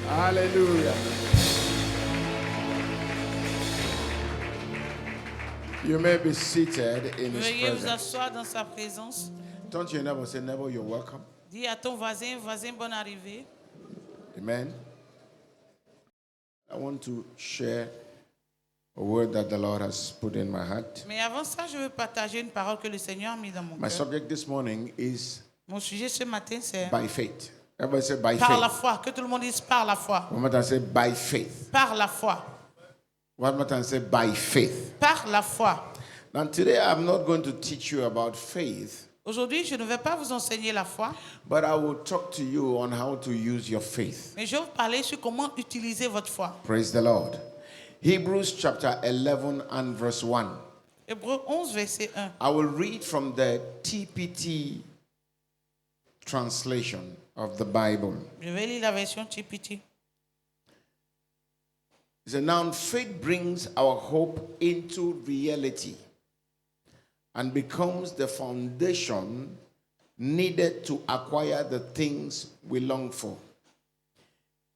Hallelujah. You may be seated in His Veuillez vous presence. asseoir dans sa présence. Don't you never say, never, you're welcome. Dis à ton voisin, voisin, bonne arrivée. Amen. I want to share a word that the Lord has put in my heart. Mais avant ça, je veux partager une parole que le Seigneur a mis dans mon My cœur. subject this morning is Mon sujet ce matin, c'est by faith. Everybody say by par la faith. foi. Que tout le monde dise par la foi. One more time, say by faith. Par la foi. One more time, say by faith. Par la foi. Now today I'm not going to teach you about faith, Aujourd'hui, je ne vais pas vous enseigner la foi, but I will talk to you on how to use your faith. mais je vais vous parler sur comment utiliser votre foi. Praise the Lord. Hebrews chapter 11 and verse 1. Hébreux 11, verset 1. I will read from the TPT translation of the Bible. Je vais lire la version TPT. It says, now faith brings our hope into reality and becomes the foundation needed to acquire the things we long for.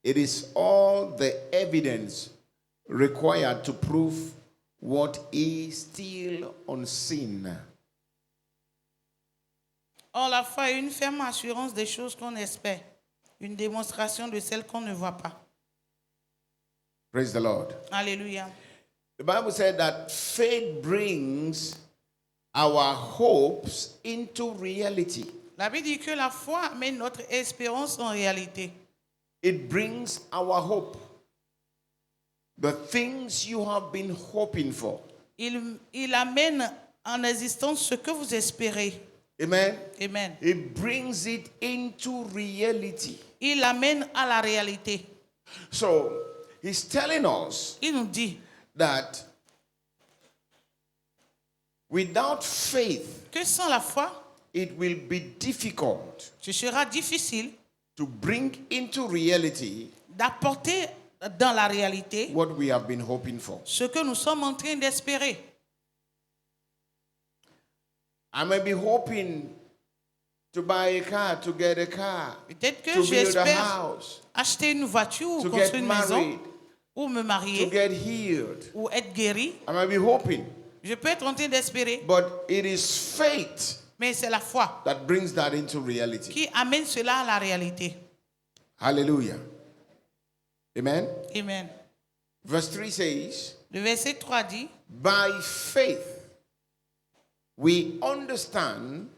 It is all the evidence required to prove what is still unseen. Or, la foi est une ferme assurance des choses qu'on espère, une démonstration de celles qu'on ne voit pas. Praise the Lord. Alléluia. The Bible said that faith brings our hopes into reality. La Bible dit que la foi met notre espérance en réalité. It brings our hope. The things you have been hoping for. Il amène en existence ce que vous espérez. Amen. Amen. It brings it into reality. Il amène à la réalité. So, he's telling us Il nous dit that without faith, que sans la foi, it will be difficult ce sera difficile to bring into reality d'apporter dans la réalité what we have been hoping for. ce que nous sommes en train d'espérer. I may be hoping to buy a car, to get a car, Peut-être que to build a j'espère house, acheter une voiture ou to construire get une maison married, ou me to marier get healed. ou être guéri. I may be hoping, Je peux être en train d'espérer, but it is faith mais c'est la foi that brings that into reality. qui amène cela à la réalité. Hallelujah. Amen. Amen. Verse 3 says, Le verset 3 dit, by faith we understand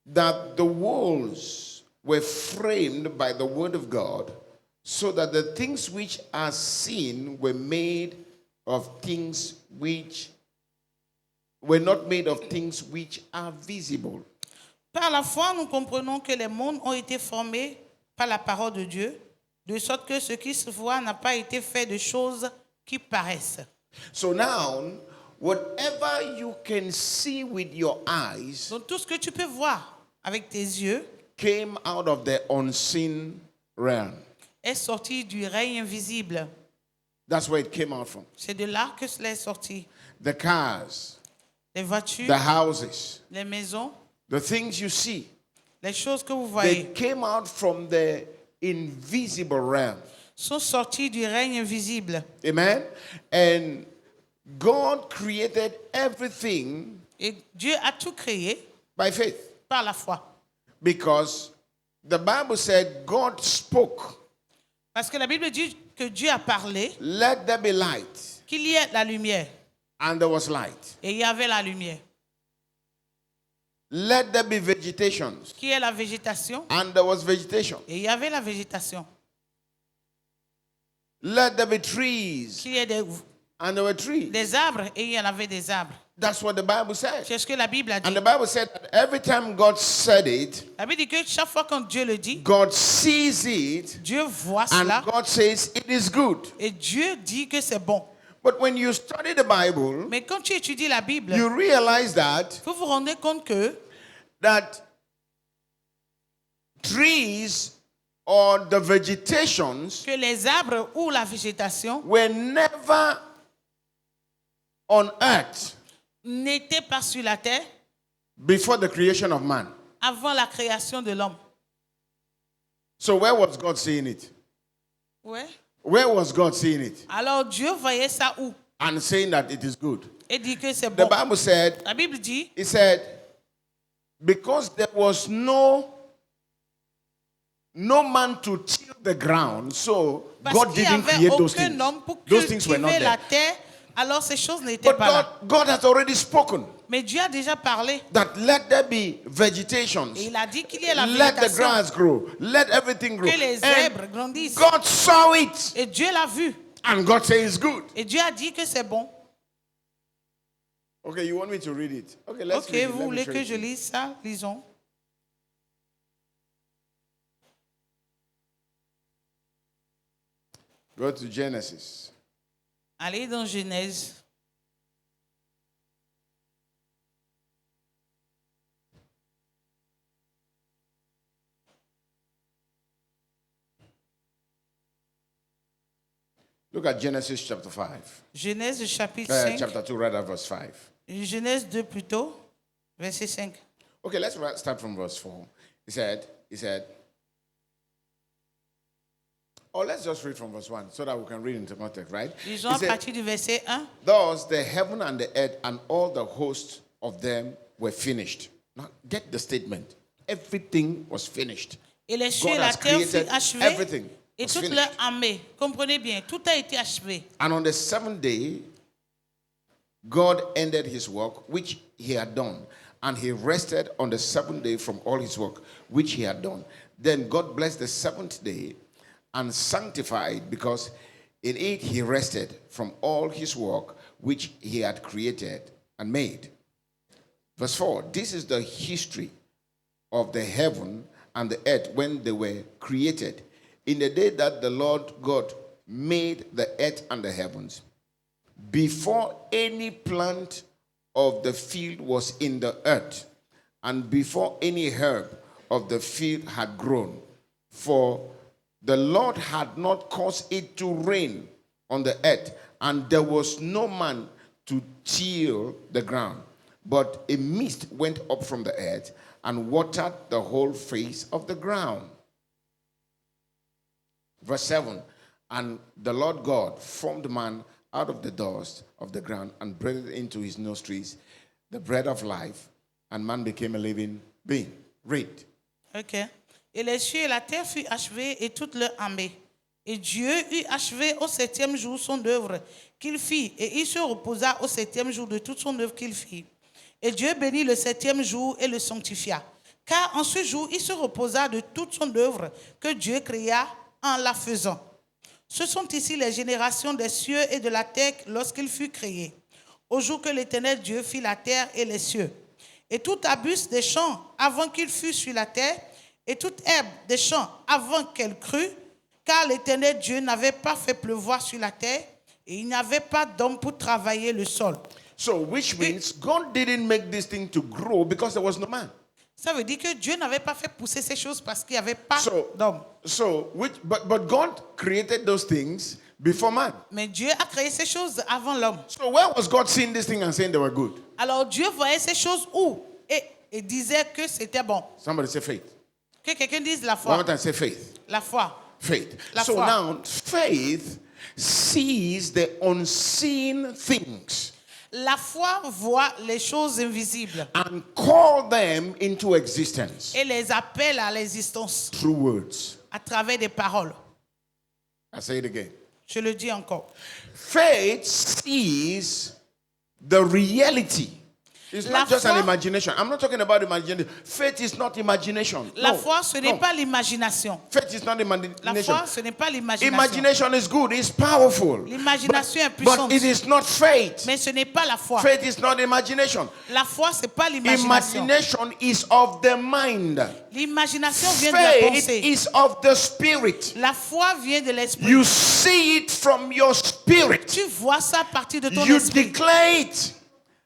that the worlds were framed by the word of God, so that the things which are seen were made of things which were not made of things which are visible. par la foi, nous comprenons que les mondes ont été formés par la parole de Dieu, de sorte que ce qui se voit n'a pas été fait de choses qui paraissent. So now, whatever you can see with your eyes Donc tout ce que tu peux voir avec tes yeux came out of the unseen realm. est sorti du règne invisible. That's where it came out from. C'est de là que cela est sorti. The cars, Les voitures, the houses, les maisons, the things you see, les choses que vous they voyez came out from the invisible realm. sont sorties du règne invisible. Amen. And God created everything Et Dieu a tout créé by faith, par la foi. because the Bible said God spoke, Parce que la Bible dit que Dieu a parlé, let there be light, qu'il y ait la lumière. and there was light. Et il y avait la lumière. Let there be vegetation, Qu'il y ait la végétation. and there was vegetation. Et il y avait la végétation. Let there be trees, Qu'il y ait and there were trees. des arbres et il y en avait des arbres. That's what the Bible said. C'est ce que la Bible a dit. And the Bible said that every time God said it, La Bible dit que chaque fois quand Dieu le dit, God sees it, Dieu voit and cela God says it is good. et Dieu dit que c'est bon. But when you study the Bible, Mais quand tu étudies la Bible, you realize that vous vous rendez compte que trees or the vegetations les arbres ou la végétation were never on earth n'étaient pas sur la terre before the creation of man. avant la création de l'homme. So where was God seeing it? Ouais. Where was God seeing it? Alors Dieu voyait ça où? And saying that it is good. Et dit que c'est The bon. Bible said, La Bible dit, it said, because there was no man to till the ground, so parce God qu'il n'y didn't avait create those aucun things. homme pour Those things were not cultiver la there. terre, alors ces choses n'étaient But pas là. God has already spoken Mais Dieu a déjà parlé. that let there be vegetation. Et il a dit qu'il y ait la Let the végétation, grass grow. Let everything grow. que les And herbes grandissent. God saw it. Et Dieu l'a vu. And God says it's good. Et Dieu a dit que c'est bon. Okay, you want me to read it? Okay, let's Ok, read it. vous Let me voulez show que it je to you. lise ça? Lisons. Go to Genesis. Allez dans Genèse. Look at Genesis chapter 5. Genèse chapitre 5. Chapter 2, rather, verse 5. Genèse 2 plutôt, verset 5. Okay, let's start from verse 4. He said, or let's just read from verse 1 so that we can read into context, right? He Lisons à said, partir du verset 1. thus the heaven and the earth and all the hosts of them were finished. Now, get the statement. Everything was finished. Et les cieux God et la has terre furent created achevés. everything. Et Was toute finished. leur armée. Comprenez bien, tout a été achevé. And on the seventh day, God ended his work, which he had done. And he rested on the seventh day from all his work, which he had done. Then God blessed the seventh day and sanctified, because in it he rested from all his work, which he had created and made. Verse 4, this is the history of the heaven and the earth when they were created. In the day that the Lord God made the earth and the heavens, before any plant of the field was in the earth, and before any herb of the field had grown, for the Lord had not caused it to rain on the earth, and there was no man to till the ground. But a mist went up from the earth and watered the whole face of the ground. Verse 7, and the Lord God formed man out of the dust of the ground and breathed into his nostrils the breath of life, and man became a living being. Read. Ok. Et les cieux et la terre furent achevés et toute leur armée. Et Dieu eut achevé au septième jour son œuvre qu'il fit, et il se reposa au septième jour de toute son œuvre qu'il fit. Et Dieu bénit le septième jour et le sanctifia, car en ce jour il se reposa de toute son œuvre que Dieu créa en la faisant. Ce sont ici les générations des cieux et de la terre lorsqu'il fut créé, au jour que l'Éternel Dieu fit la terre et les cieux. Et tout arbuste des champs avant qu'il fût sur la terre, et toute herbe des champs avant qu'elle crût, car l'Éternel Dieu n'avait pas fait pleuvoir sur la terre, et il n'y avait pas d'homme pour travailler le sol. So, which means God didn't make this thing to grow because there was no man. Ça veut dire que Dieu n'avait pas fait pousser ces choses parce qu'il n'y avait pas So, d'homme. but God created those things before man. Mais Dieu a créé ces choses avant l'homme. So where was God seeing this thing and saying they were good? Alors Dieu voyait ces choses où et disait que c'était bon. Somebody say faith. Que quelqu'un dise la One foi. more time, say faith. La foi. Faith. La So foi. now, faith sees the unseen things La foi voit les choses invisibles and call them into existence et les appelle à l'existence through words. à travers des paroles. I say it again. Je le dis encore. Faith sees the reality. It's La not just an foi- imagination. I'm not talking about imagination. Faith is not imagination. La No, foi, ce n'est no. pas l'imagination. Faith is not La imagination. foi, ce n'est pas l'imagination. Imagination is good. It's powerful. L'imagination est But puissante. it is not faith. Mais ce n'est pas la foi. Faith is not imagination. La foi, ce n'est pas l'imagination. Imagination is of the mind. L'imagination vient de la Faith pensée. is of the spirit. La foi vient de l'esprit. You see it from your spirit. Tu vois ça à partir de ton You esprit. declare it.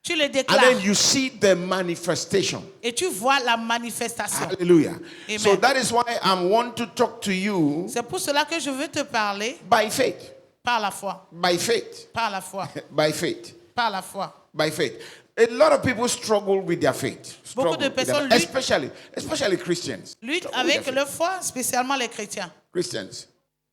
Tu le And then déclares. you see the manifestation. Et tu vois la manifestation. Hallelujah. Amen. So that is why I want to talk to you C'est pour cela que je veux te parler by faith. par la foi. By faith. Par la foi. By faith. Par la foi. By faith. A lot of people struggle with their faith. Beaucoup de Struggle with their personnes faith. Especially Christians. Luttent Struggle with avec their leur foi, spécialement les chrétiens. faith. Christians.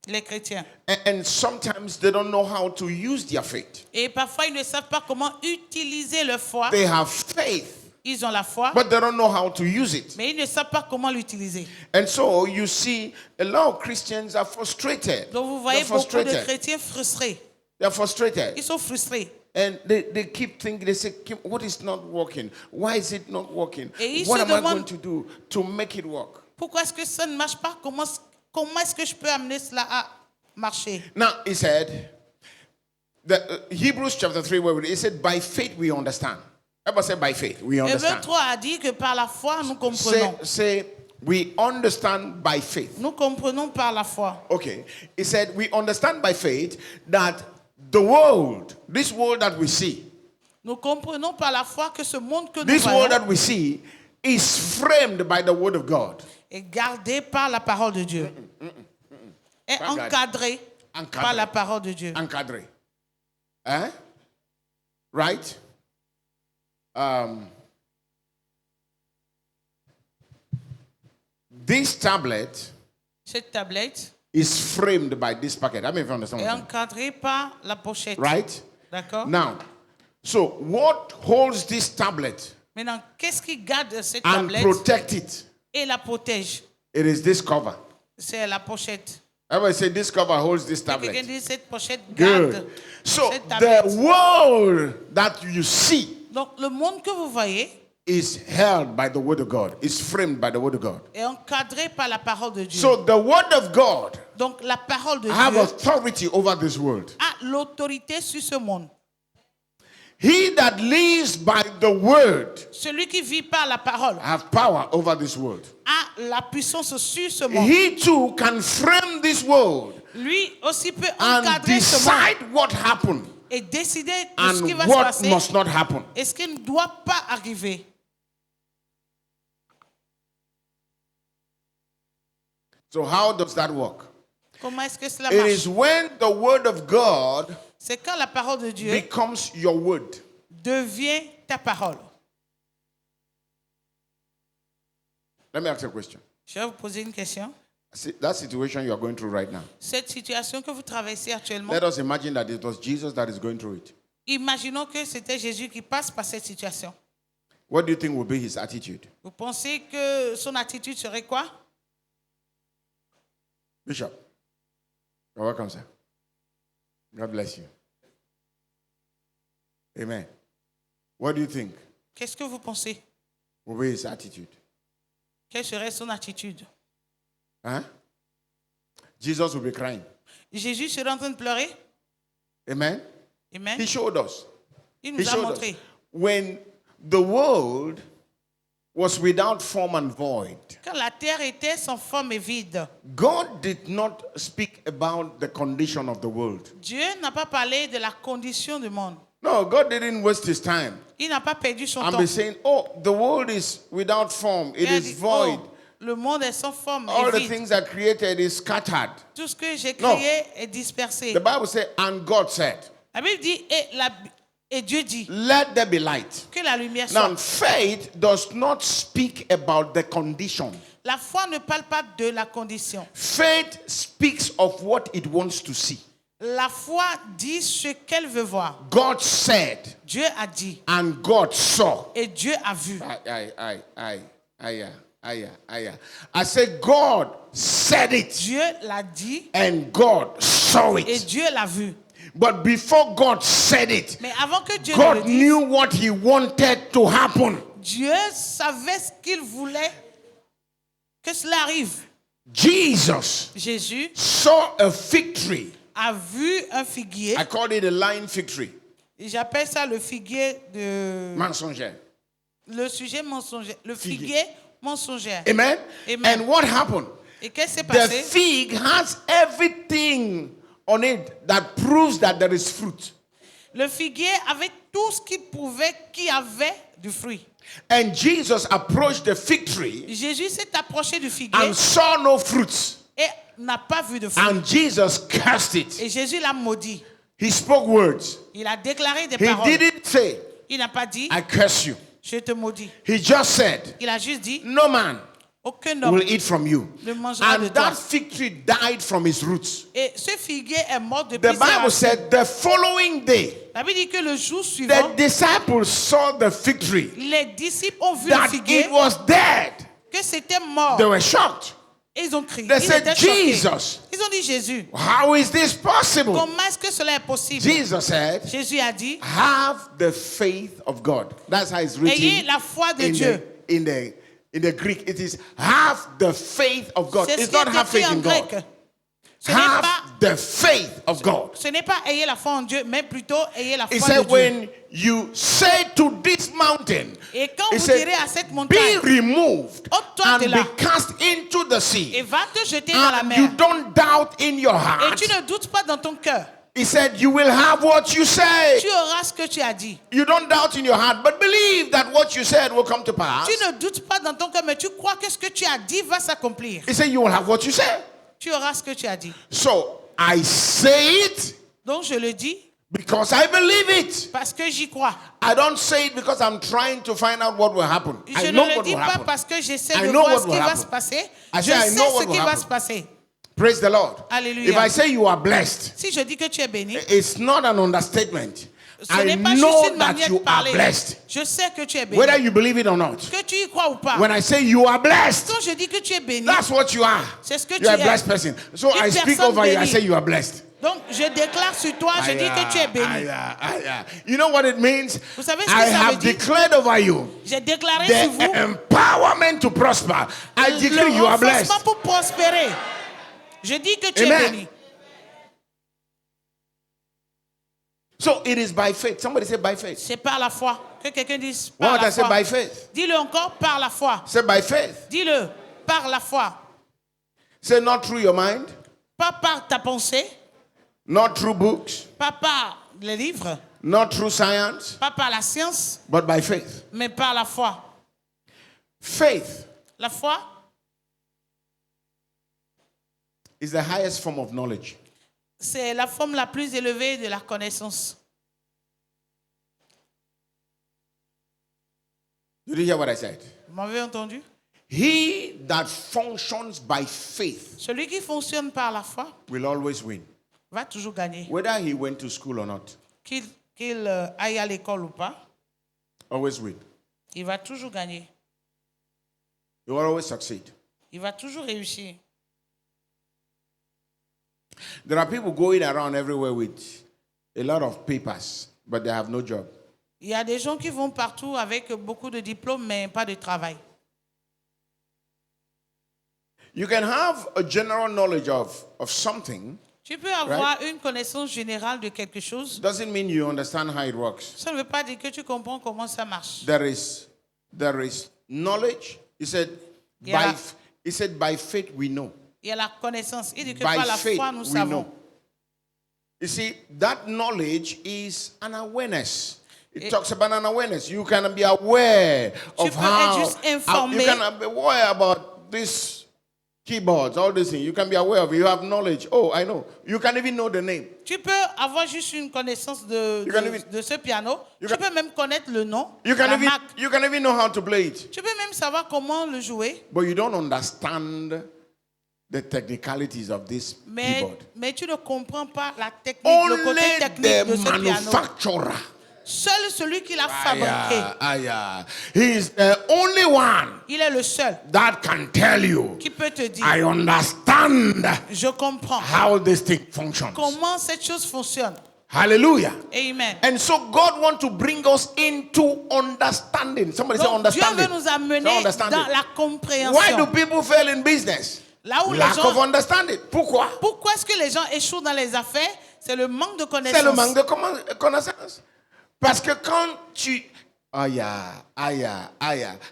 Les chrétiens. And sometimes they don't know how to use their faith. Et parfois, ils ne savent pas comment utiliser leur foi. They have faith, Ils ont la foi, but they don't know how to use it. mais ils ne savent pas comment l'utiliser. And so you see a lot of Christians are frustrated. Donc vous They're voyez beaucoup de frustrated. chrétiens frustrés. They're frustrated. Ils sont frustrés. And they keep thinking, they say, what is not working? Why is it not working? Et ils What se am I demandent- going to do to make it work? Pourquoi est-ce que ça ne marche pas? Comment est-ce que je peux amener cela à marcher? Now, he said, Hebrews chapter 3, where he said, by faith we understand. Everybody say, by faith we Hébreux understand. 3 a dit que par la foi, nous Say, comprenons. say, we understand by faith. Nous comprenons par la foi. Okay. He said, we understand by faith that the world, this world that we see, Nous comprenons par la foi que ce monde que nous this world voyons that we see is framed by the word of God. est gardé par la parole de Dieu. Est Pas encadré Encadré. par la parole de Dieu. Encadré. Eh? Right? This tablet Cette tablette is framed by this packet. I mean, if you understand est what I'm saying. encadrée par la pochette. Right? D'accord? Now, so what holds this tablet Maintenant, qu'est-ce qui garde cette and tablette protect it? et la protège? It is this cover. C'est la pochette. Everybody say this cover holds this Quelqu'un tablet. dit cette pochette garde Good. So cette the tablette. world that you see Donc, le monde que vous voyez is held by the word of God. Is framed by the word of God. est encadré par la parole de Dieu. So the word of God Donc, la parole de have Dieu authority over this world. a l'autorité sur ce monde. He that lives by the word Celui qui vit par la parole have power over this world. a la puissance sur ce monde. He too can frame this world Lui aussi peut and encadrer ce monde decide what happened et décider de ce qui and va se what passer must not happen. et ce qui ne doit pas arriver. So how does that work? Comment est-ce que cela It marche? is when the word of God C'est quand la parole de Dieu becomes your word. devient ta parole. Let me ask you a question. Je vais vous poser une question. See, that situation you are going through right now. Cette situation que vous traversez actuellement, Let us imagine that it was Jesus that is going through it. imaginons que c'était Jésus qui passe par cette situation. What do you think will be his attitude? Vous pensez que son attitude serait quoi? Bishop, you're welcome, sir. God bless you. Amen. What do you think Qu'est-ce que vous pensez? will be his attitude? Quelle serait son attitude? Huh? Jesus will be crying. Jésus serait en train de pleurer? Amen. Amen. He showed us. Il He nous a showed us. montré. When the world was without form and void, Quand la terre était sans forme et vide, God did not speak about the condition of the world. Dieu n'a pas parlé de la condition du monde. No, God didn't waste his time Il n'a pas perdu son and temps. be saying, oh, the world is without form, it Il a is dit, void. oh, le monde est sans forme All et the vide. things I created is scattered. Tout ce que j'ai No. créé est dispersé. The Bible says, and God said, La Bible dit, et Dieu dit, let there be light. que la lumière Now, soit. faith does not speak about the condition. La foi ne parle pas de la condition. Faith speaks of what it wants to see. La foi dit ce qu'elle veut voir. God said, Dieu a dit and God saw. et Dieu a vu. I said, God said it, Dieu l'a dit and God saw et it. Dieu l'a vu. But before God said it, Mais avant que Dieu ne le God dise, knew what He wanted to happen. Dieu savait ce qu'il voulait que cela arrive. Jesus Jésus saw a fig tree. a vu un figuier. I call it a lying fig tree. J'appelle ça le figuier de... Mensongère. Le sujet mensongère. Le Figuier. figuier mensongère. Amen? Amen. And what happened? Et qu'est-ce qui s'est The passé? fig has everything on it that proves that there is fruit. Le figuier avait tout ce qu'il pouvait, qui avait du fruit. And Jesus approached the fig tree Jésus s'est approché du figuier and saw no fruits. et n'a pas vu de fruit. And Jesus cursed it. Et Jésus l'a maudit. He spoke words. Il a déclaré des He paroles. didn't say, Il n'a pas dit, I curse you. je te maudis. He just said, Il a juste dit, no man aucun homme will eat from you. ne mangera de And toi. that fig tree died from its roots. Et ce figuier est mort depuis The ses Bible racines. said the following day, La Bible dit que le jour suivant, the disciples saw the fig tree, les disciples ont vu le that figuier, it was dead. que c'était mort. They were shocked. Et ils ont crié. They Ils said, étaient choqués. Jesus, Ils ont dit Jésus. how is this possible? Comment est-ce que cela est possible? Jesus said, Jésus a dit, have the faith of God. That's how it's ayez written la foi de in Dieu. in the Greek. It is have the faith of God. C'est ce It's qui not est have écrit faith en in grec. God. Ce n'est Have pas, the faith of God. ce n'est pas ayez la foi en Dieu, mais plutôt ayez la He foi de said, Dieu. when you say to this mountain, Et quand he vous said, direz à cette be montagne, removed ôte-toi de and là be cast into the et sea, va te jeter dans la and mer. you don't doubt in your Et heart, tu ne doutes pas dans ton cœur. he said, you will have what you say. Tu auras ce que tu as dit. You don't doubt in your heart, but believe that what you said will come to pass. Tu ne doutes pas dans ton cœur, mais tu crois que ce que tu as dit va s'accomplir. He said, you will have what you say. Tu auras ce que tu as dit. So I say it Donc je le dis because I believe it. parce que j'y crois. I don't say it because I'm trying to find out what will happen. Je I ne know le what dis will pas happen. parce que j'essaie I de know voir what ce qui will va happen. se passer. I Je say, I sais know ce what qui will va happen. se passer. Praise the Lord. Alléluia. If I say you are blessed, Si je dis que tu es béni, it's not an understatement. ce I n'est pas juste know une that manière de you are parler. blessed. Je sais que tu es béni. Whether you believe it or not. Que tu y crois ou pas. When I say you are blessed, Quand je dis que tu es béni, that's what you are. c'est ce que tu You are a es. blessed person. So Une I speak personne over you. I bénie. say you are blessed. Donc je déclare sur toi, je dis que tu es béni. You know what it means? Vous savez ce que I ça have veut dire? declared over you J'ai déclaré sur vous the empowerment to prosper. I le declare you are blessed. renforcement pour prospérer. Je dis que tu Amen. es béni. So it is by faith. Somebody say by faith. C'est par la foi. Que quelqu'un dise One par more la time, say foi. by faith. Dis-le encore, par la foi. Say by faith. Dis-le, par la foi. Say not through your mind, Pas par ta pensée, not through books, pas par les livres, not through science, pas par la science, but by faith. mais par la foi. Faith La foi, is the highest form of knowledge. c'est la forme la plus élevée de la connaissance. Did you hear what I said? Vous m'avez entendu? He that functions by faith Celui qui fonctionne par la foi will always win, va toujours gagner. whether he went to school or not. Qu'il aille à l'école ou pas, Always win. il va toujours gagner. He will always succeed. Il va toujours réussir. There are people going around everywhere with a lot of papers, but they have no job. Il y a des gens qui vont partout avec beaucoup de diplômes, mais pas de travail. You can have a general knowledge of something. Tu peux avoir une connaissance générale de quelque chose. Doesn't mean you understand how it works. Ça ne veut pas dire que tu comprends comment ça marche. There is knowledge. He said, Yeah. by faith we know. Il y a la connaissance. Il dit que By par la faith foi, nous we savons. know. You see, that knowledge is an awareness. It talks about an awareness. You can be aware of peux how être juste informé. you can be aware about this keyboards, all these things. You can be aware of it. You have knowledge. Oh, I know. You can even know the name. Tu peux avoir juste une connaissance de ce piano. You Tu can- peux même connaître le nom, You can la even marque. you can even know how to play it. Tu peux même savoir comment le jouer. But you don't understand the technicalities of this keyboard. Mais tu ne comprends pas la technique, le côté Only technique de the ce piano. manufacturer. Seul celui qui l'a fabriqué. He is the only one Il est le seul that can tell you, qui peut te dire, I understand je comprends how this thing functions. comment cette chose fonctionne. Hallelujah. Amen. And so God wants to bring us into understanding. Somebody say Donc, Dieu understanding. veut nous amener Say understanding. dans la Why compréhension. do people fail in business? Là où les Lack gens- of understanding. Pourquoi? Pourquoi est-ce que les gens échouent dans les affaires? C'est le manque de C'est le manque connaissance. de connaissance. Parce que quand tu...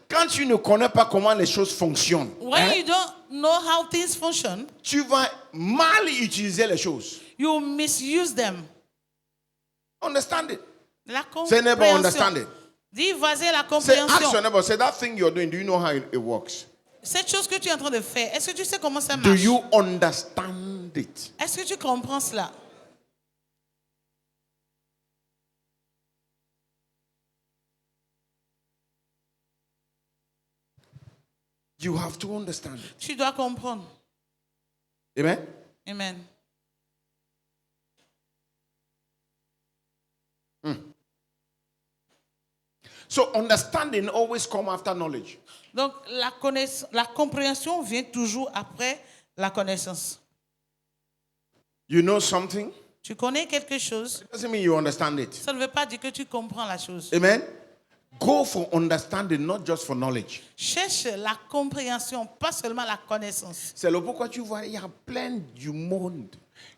Quand tu ne connais pas comment les choses fonctionnent, When hein, you don't know how things function, tu vas mal utiliser les choses. you misuse them. Understand it. La Say neighbor, compréhension. understand it. Dis, vas-y, la Say, ask compréhension. your neighbor, say that thing you're doing, do you know how it works? Cette chose que tu es en train de faire, est-ce que tu sais comment ça Do marche? you understand it? Est-ce que tu comprends cela? You have to understand it. Tu dois comprendre. Amen? Amen. So understanding always comes after knowledge. Donc, la compréhension vient toujours après la connaissance. You know something? Tu connais quelque chose, It doesn't mean you understand it. ça ne veut pas dire que tu comprends la chose. Amen? Go for understanding, not just for knowledge. Cherche la compréhension, pas seulement la connaissance. C'est le pourquoi tu vois, il y a plein du monde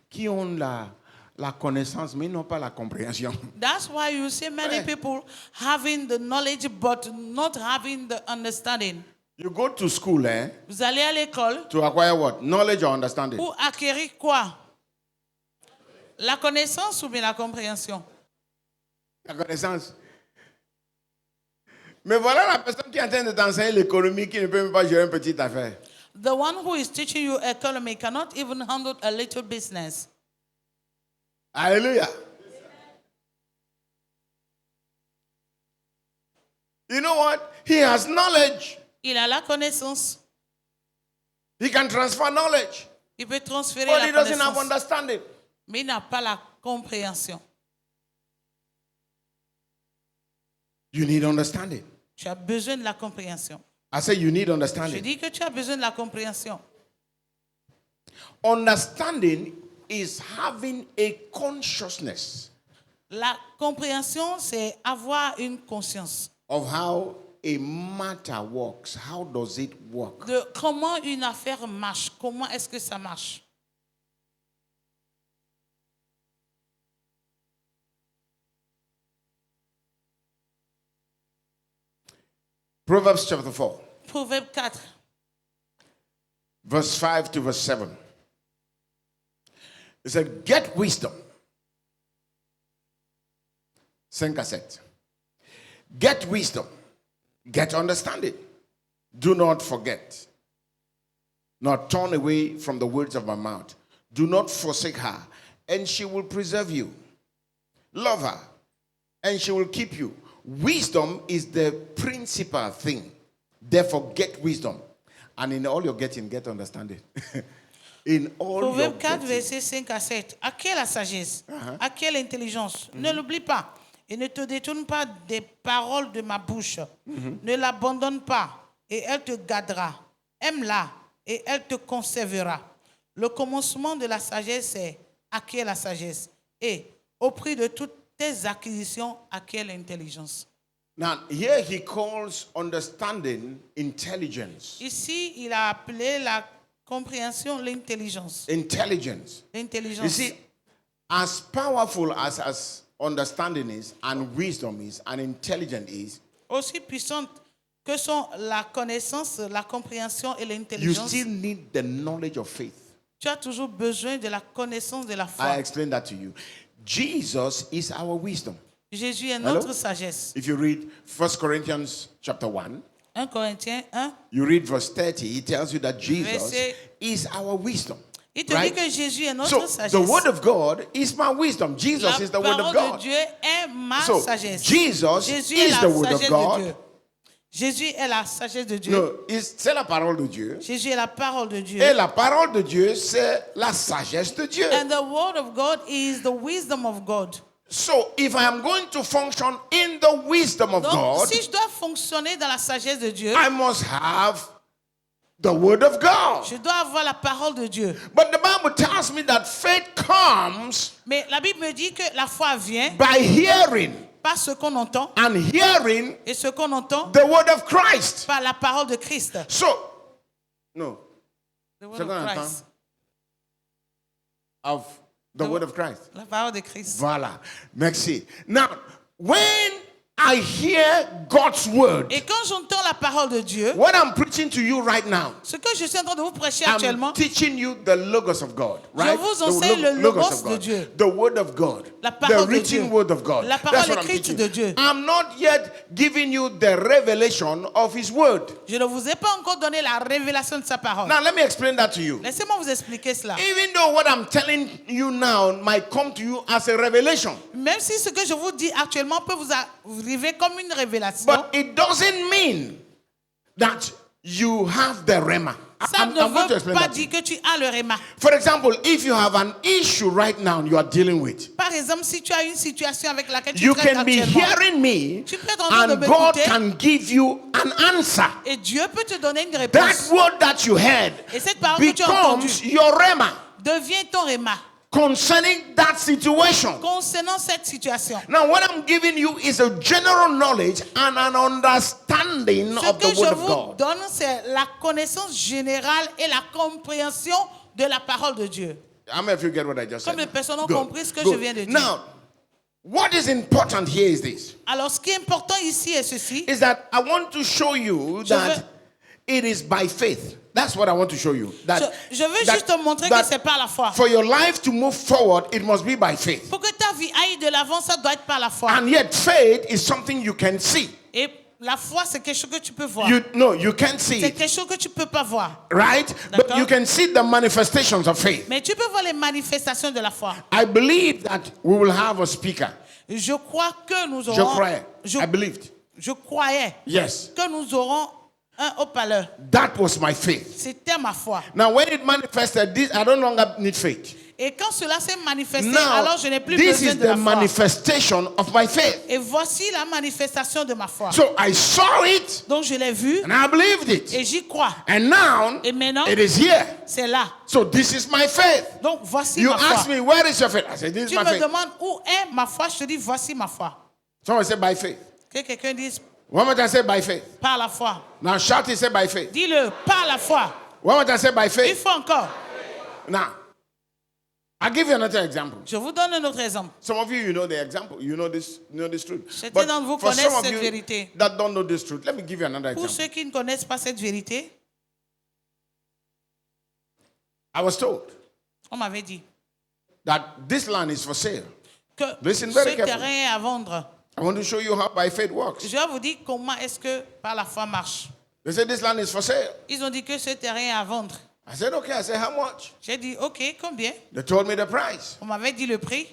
qui ont la connaissance, mais n'ont pas la compréhension. That's why you see many Ouais. people having the knowledge but not having the understanding. You go to school, Vous allez à l'école to acquire what? Knowledge or understanding? pour acquérir quoi? La connaissance ou bien la compréhension? La connaissance. Mais voilà la personne qui est en train de t'enseigner l'économie qui ne peut même pas gérer une petite affaire. The one who is teaching you economy cannot even handle a little business. Hallelujah. You know what? He has knowledge. Il a la connaissance. He can transfer knowledge. Il peut transférer But la he doesn't have connaissance. understanding. Mais il n'a pas la compréhension. You need understanding. Tu as besoin de la compréhension. I say you need Je understanding. dis que tu as besoin de la compréhension. Understanding is having a consciousness La compréhension, c'est avoir une conscience of how a matter works. How does it work? de comment une affaire marche. Comment est-ce que ça marche? Proverbs chapter 4, Proverbe 4, verse 5 to verse 7. It said, get wisdom. 5 à 7. Get wisdom. Get understanding. Do not forget, nor turn away from the words of my mouth. Do not forsake her, and she will preserve you. Love her, and she will keep you. Wisdom is the principal thing. Therefore, get wisdom. And in all you're getting, get understanding. In all you're Proverbe 4, getting. verset 5 à 7. À qui est la sagesse? À qui est l'intelligence? Ne l'oublie pas et ne te détourne pas des paroles de ma bouche. Ne l'abandonne pas et elle te gardera. Aime-la et elle te conservera. Le commencement de la sagesse, c'est à qui est la sagesse? Et au prix de toutes tes acquisitions, à qui est l'intelligence? Now, here he calls understanding intelligence. Ici, il a appelé la compréhension l'intelligence. Intelligence. You L'intelligence. see, as powerful as understanding is, and wisdom is, and intelligence is, Aussi puissante que sont la connaissance, la compréhension et you l'intelligence, still need the knowledge of faith. tu as toujours besoin de la connaissance de la I foi. explained that to you. Jesus is our wisdom. Jésus est Hello? notre sagesse. If you read 1 Corinthians chapter 1, 1 Corinthiens 1, you read verse 30, he tells you that Jesus Verset- is our wisdom. il te Right? dit que Jésus est notre So sagesse. the word of God is my wisdom. Jesus La is the word of parole de God. Dieu est ma So sagesse. Jesus Jésus est is la the word of sagesse de God. Dieu. Jésus est la sagesse de Dieu. No, c'est la parole de Dieu. Jésus est la parole de Dieu. Et la parole de Dieu, c'est la sagesse de Dieu. And the word of God is the wisdom of God. So if I am going to function in the wisdom of Donc, God, si je dois fonctionner dans la sagesse de Dieu, I must have the word of God. je dois avoir la parole de Dieu. But the Bible tells me that faith comes Mais la Bible me dit que la foi vient by hearing, par ce qu'on entend, and hearing et ce qu'on entend the word of Christ. par la parole de Christ. So, no, The word Ce qu'on of entend. Christ. of the word of Christ. La parole de Christ. Voilà. Merci. Now, when I hear God's word, Et quand j'entends la parole de Dieu, what I'm preaching to you right now, ce que je suis en train de vous prêcher actuellement, I'm teaching you the logos of God, Je right? vous The enseigne le logos logos of de God. Dieu. The word of God. La parole The de written Dieu. word of God. La parole That's what I'm écrite teaching. de Dieu. I'm not yet giving you the revelation of his word. je ne vous ai pas encore donné la révélation de sa parole. Now let me explain that to you. Laissez-moi vous expliquer cela. Even though what I'm telling you now might come to you as a revelation, Même si ce que je vous dis actuellement peut vous arriver comme une révélation, but it doesn't mean that you have the rema. Ça I'm ne going to veut explain pas that to you. dire que tu as le réma. For example, if you have an issue right now you are dealing with, Par exemple, si tu as une situation avec laquelle tu you traites can be actuellement, hearing me tu peux être en train de and God m'écouter can give you an answer. et Dieu peut te donner une That réponse. word that you heard Et cette parole que tu as entendue becomes your rema devient ton réma concerning that situation. concernant cette situation. Now, what I'm giving you is a general knowledge and an understanding Ce of que the je word of vous God. donne, c'est la connaissance générale et la compréhension de la parole de Dieu. How many of you get what I just said? Comme les personnes ont Good. compris ce que Good. je viens de dire. Now, what is important here is this: Alors, ce qui est important ici est ceci. is that I want to show you Je that veux- it is by faith. That's what I want to show you. That, Je veux that- juste te montrer that que c'est par la foi. for your life to move forward, it must be by faith. Pour que ta vie aille de l'avant, ça doit être par la foi. And yet, faith is something you can see. Et la foi, c'est quelque chose que tu peux voir. You can't see C'est it, quelque chose que tu peux pas voir. right? But D'accord. you can see the manifestations of faith. Mais tu peux voir les manifestations de la foi. I believe that we will have a speaker. Je crois que nous Je aurons... croyais. Je, I believed. je croyais Yes. que nous aurons un haut-parleur. That was my faith. C'était ma foi. Now, when it manifested, this I no longer need faith. Et quand cela s'est manifesté, Now, alors je n'ai plus this besoin is de the la foi. manifestation of my faith. Et voici la manifestation de ma foi. So I saw it Donc je l'ai vu and I believed it. et j'y crois. And now Et maintenant, it is here. c'est là. So this is my faith. Donc voici You ma ask foi. me, where is your faith? I said, this is Tu my me faith. demandes où est ma foi, je te dis voici ma foi. Someone said by faith. Que quelqu'un dise One more time, say by faith. par la foi. Now shout it, say by faith. Dis-le par la foi. One more time, say by Une faith. fois encore. Now, I'll give you another example. Je vous donne un autre exemple. Some of you know the example. You know this truth. Certains But d'entre vous for connaissent some of cette you vérité. that don't know this truth, let me give you another Pour example. ceux qui ne connaissent pas cette vérité, I was told on m'avait dit that this land is for sale. que Listen ce very carefully. terrain est à vendre. I want to show you how by faith works. Je vais vous dire comment est-ce que par la foi marche. They said this land is for sale. Ils ont dit que ce terrain est à vendre. I said, okay. I said, how much? J'ai dit, ok, combien? They told me the price. On m'avait dit le prix.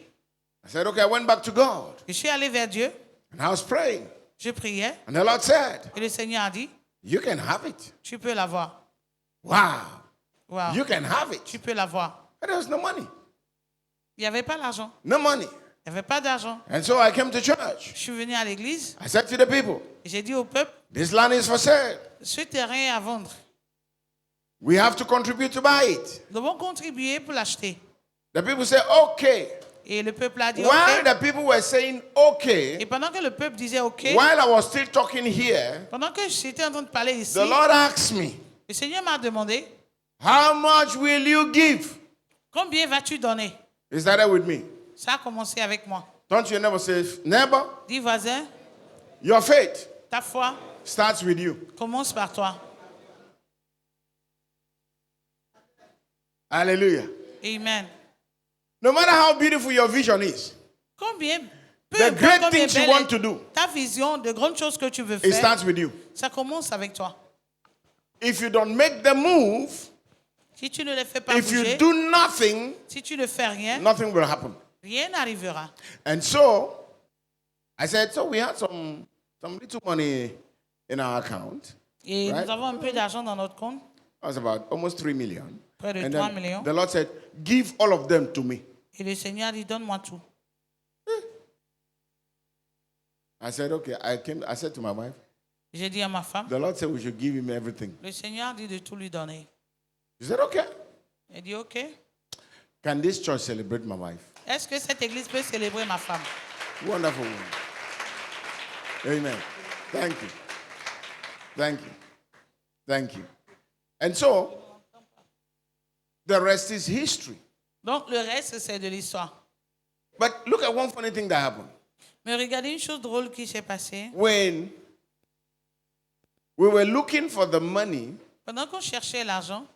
I said, okay. I went back to God Je suis allé vers Dieu. and I was praying. Je priais. And the Lord said, Et le Seigneur a dit, you can have it. tu peux l'avoir. Wow. Wow. You can have it. Tu peux l'avoir. But there was no money. Il n'y avait pas l'argent. No money. Il n'y avait pas d'argent. And so I came to church. Je suis venu à l'église I said to the people, et j'ai dit au peuple, this land is for sale. ce terrain est à vendre. We have to contribute to buy it. Nous devons contribuer pour l'acheter. The people said, okay. Et le peuple a dit, While ok. the people were saying, okay, Et pendant que le peuple disait, ok, while I was still talking here, pendant que j'étais en train de parler ici, the Lord asked me, le Seigneur m'a demandé, how much will you give? combien vas-tu donner? He started with me. Ça a commencé avec moi. Don't you never say, neighbor, Dis voisin, your faith ta foi starts with you. commence par toi. Hallelujah. Amen. No matter how beautiful your vision is, Combien, peu the importe great combien things you belle want est to do, ta vision de grandes choses que tu veux it faire, starts with you. ça commence avec toi. If you don't make the move, Si tu ne le fais pas if you bouger, do nothing, si tu ne fais rien, nothing will happen. rien n'arrivera. And so, I said, so we had some little money in our account. Et Right. nous avons un peu d'argent dans notre compte, That was about almost 3 million. près de And 3 then millions. the Lord said, give all of them to me. Et le Seigneur dit, donne-moi tout. I said, okay. I said to my wife, J'ai dit à ma femme, the Lord said we should give him everything. le Seigneur dit de tout lui donner. She said, okay. Elle dit, ok. Can this church celebrate my wife? Est-ce que cette église peut célébrer ma femme? Wonderful woman. Amen. Thank you. Thank you. Thank you. And so, the rest is history. Donc le reste, c'est de l'histoire. But look at one funny thing that happened. Mais regardez une chose drôle qui s'est passée. When we were looking for the money, Pendant qu'on cherchait l'argent,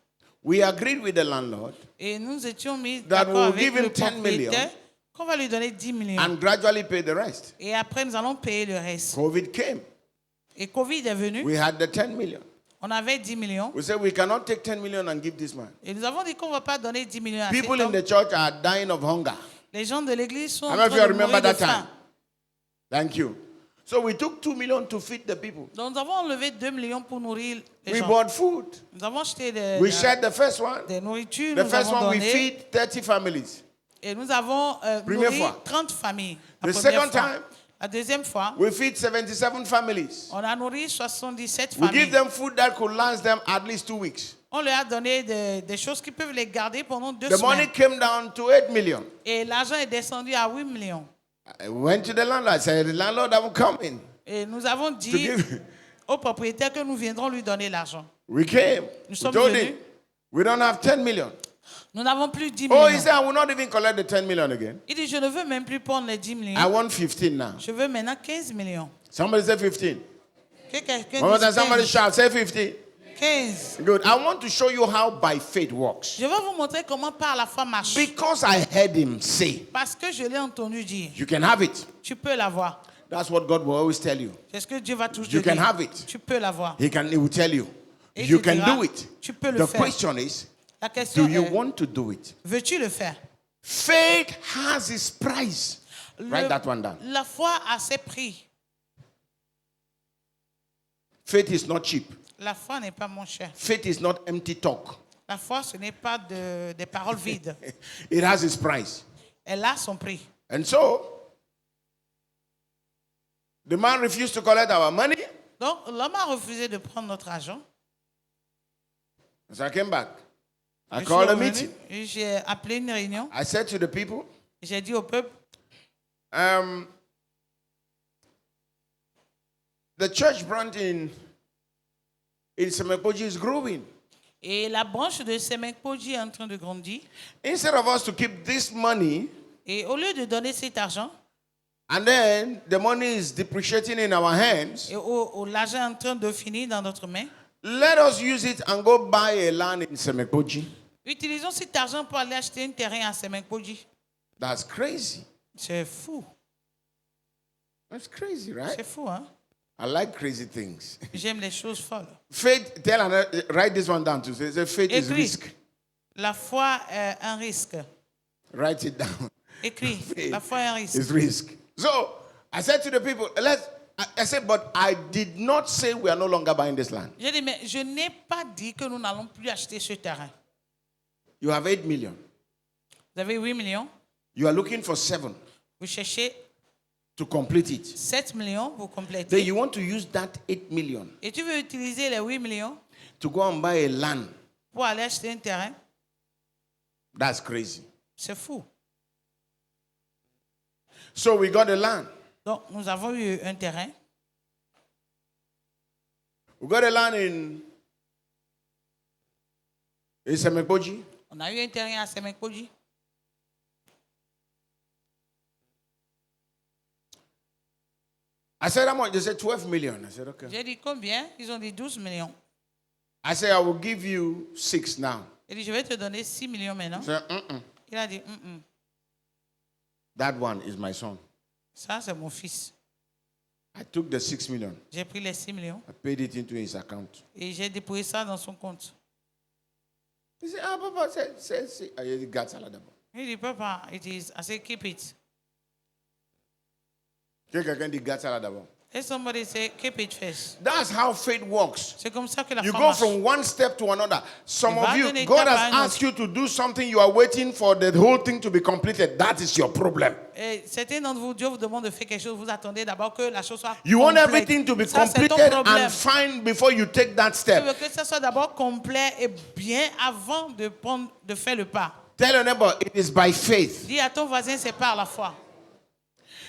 we agreed with the landlord et nous étions mis That d'accord we'll avec give him le 10 propriétaire million. qu'on va lui donner 10 millions. and gradually pay the rest. Et après, nous allons payer le reste. COVID came. Et Covid est venu. We had the 10 million. On avait 10 millions. We said we cannot take 10 million and give this man. Et nous avons dit qu'on ne va pas donner 10 millions à cet People in homme. the church are dying of hunger. Les gens de l'église sont en How many train of you de remember mourir de that faim. time? Thank you. So we took 2 million to feed the people. Donc nous avons enlevé 2 millions pour nourrir les We gens. bought food. Nous avons acheté We shared the first one. des nourritures, The nous first avons one, we donné feed 30 families. et nous avons Première nourri fois. 30 familles. The La première second fois. time, La deuxième fois, we feed 77 families. on a nourri 77 We familles. give them food that could last them at least 2 weeks. On leur a donné des choses qui peuvent les garder pendant 2 The money semaines. came down to 8 million. Et l'argent est descendu à 8 millions. I went to the landlord. I said, the landlord, I'm coming. Et nous avons dit To give. au propriétaire que nous viendrons lui donner l'argent. We came. Nous We sommes told venus. him, we don't have 10 million. Nous n'avons plus 10 Oh, he millions. said, I will not even collect the 10 million again. Il dit, je ne veux même plus prendre les 10 I millions. want 15 now. Je veux maintenant 15 millions. Somebody say 15. Que quelqu'un One more time, dise somebody 15. shout, say 15. 15. Good. I want to show you how by faith works. Je vais vous montrer comment par la foi marche. Because I heard him say, Parce que je l'ai entendu dire. you can have it. Tu peux l'avoir. That's what God will always tell you. C'est ce que Dieu va toujours You te can dire. have it. Tu peux l'avoir. He will tell you. Et You il te can dira, do it. tu peux le The faire. question is, La question do you est, want to do it? veux-tu le faire? Faith has its price. Write that one down. La foi a ses prix. Faith is not cheap. La foi n'est pas mon cher. Faith is not empty talk. La foi, ce n'est pas des paroles vides. It has its price. Elle a son prix. And so, the man refused to collect our money. Donc, l'homme a refusé de prendre notre argent. So I came back. I Je suis called a revenu meeting. et j'ai appelé une réunion. I said to the people, J'ai dit au peuple, the church branch in Semepoji is growing. et la branche de Semenkpoji est en train de grandir. Instead of us to keep this money, Et au lieu de donner cet argent, and then the money is depreciating in our hands, et où l'argent est en train de finir dans notre main, let us use it and go buy a land in Semepoji. utilisons cet argent pour aller acheter un terrain à Semenkpoji. That's crazy. C'est fou. That's crazy, right? C'est fou, hein? I like crazy things. J'aime les choses folles. Faith, write this one down too. Say faith is Écris. risk. La foi est un risque. Write it down. Écris. La foi est un risque. It's risk. So I said to the people, I said, but I did not say we are no longer buying this land. J'ai dit, mais je n'ai pas dit que nous n'allons plus acheter ce terrain. You have 8 million. Vous avez 8 millions. You are looking for 7 Vous cherchez to complete it. 7 millions pour Then compléter. you want to use that 8 million Et tu veux utiliser les 8 millions to go and buy a land. pour aller acheter un terrain. That's crazy. C'est fou. So we got a land. Donc, nous avons eu un terrain. We got a land in Semepoji. On a eu un terrain à Semenkpoji. I said, how much? They said 12 million. I said, okay. J'ai dit combien? Ils ont dit 12 millions. I said, I will give you 6 now. J'ai dit, je vais te donner 6 millions maintenant. I said, Il a dit, that one is my son. ça c'est mon fils. I took the 6 million. J'ai pris les 6 millions I paid it into his account. et j'ai déposé ça dans son compte. He said, Papa, say. I got salad. Il dit, papa, it is. I said, keep it. And somebody say, keep it first. That's how faith works. C'est comme ça que la You foi go marche. from one step to another. Some Tu of vas you, d'une God étape à has une autre. asked you to do something, you are waiting for the whole thing to be completed. That is your problem. Et certains d'entre vous, Dieu vous demande de faire quelque chose, vous attendez d'abord que la chose soit You want complète. everything to be Ça, c'est ton completed problème. and fine before you take that Tu step. veux que ça soit d'abord complet et bien avant de faire le pas. Tell your neighbor, it is by faith. Dis à ton voisin, c'est par la foi.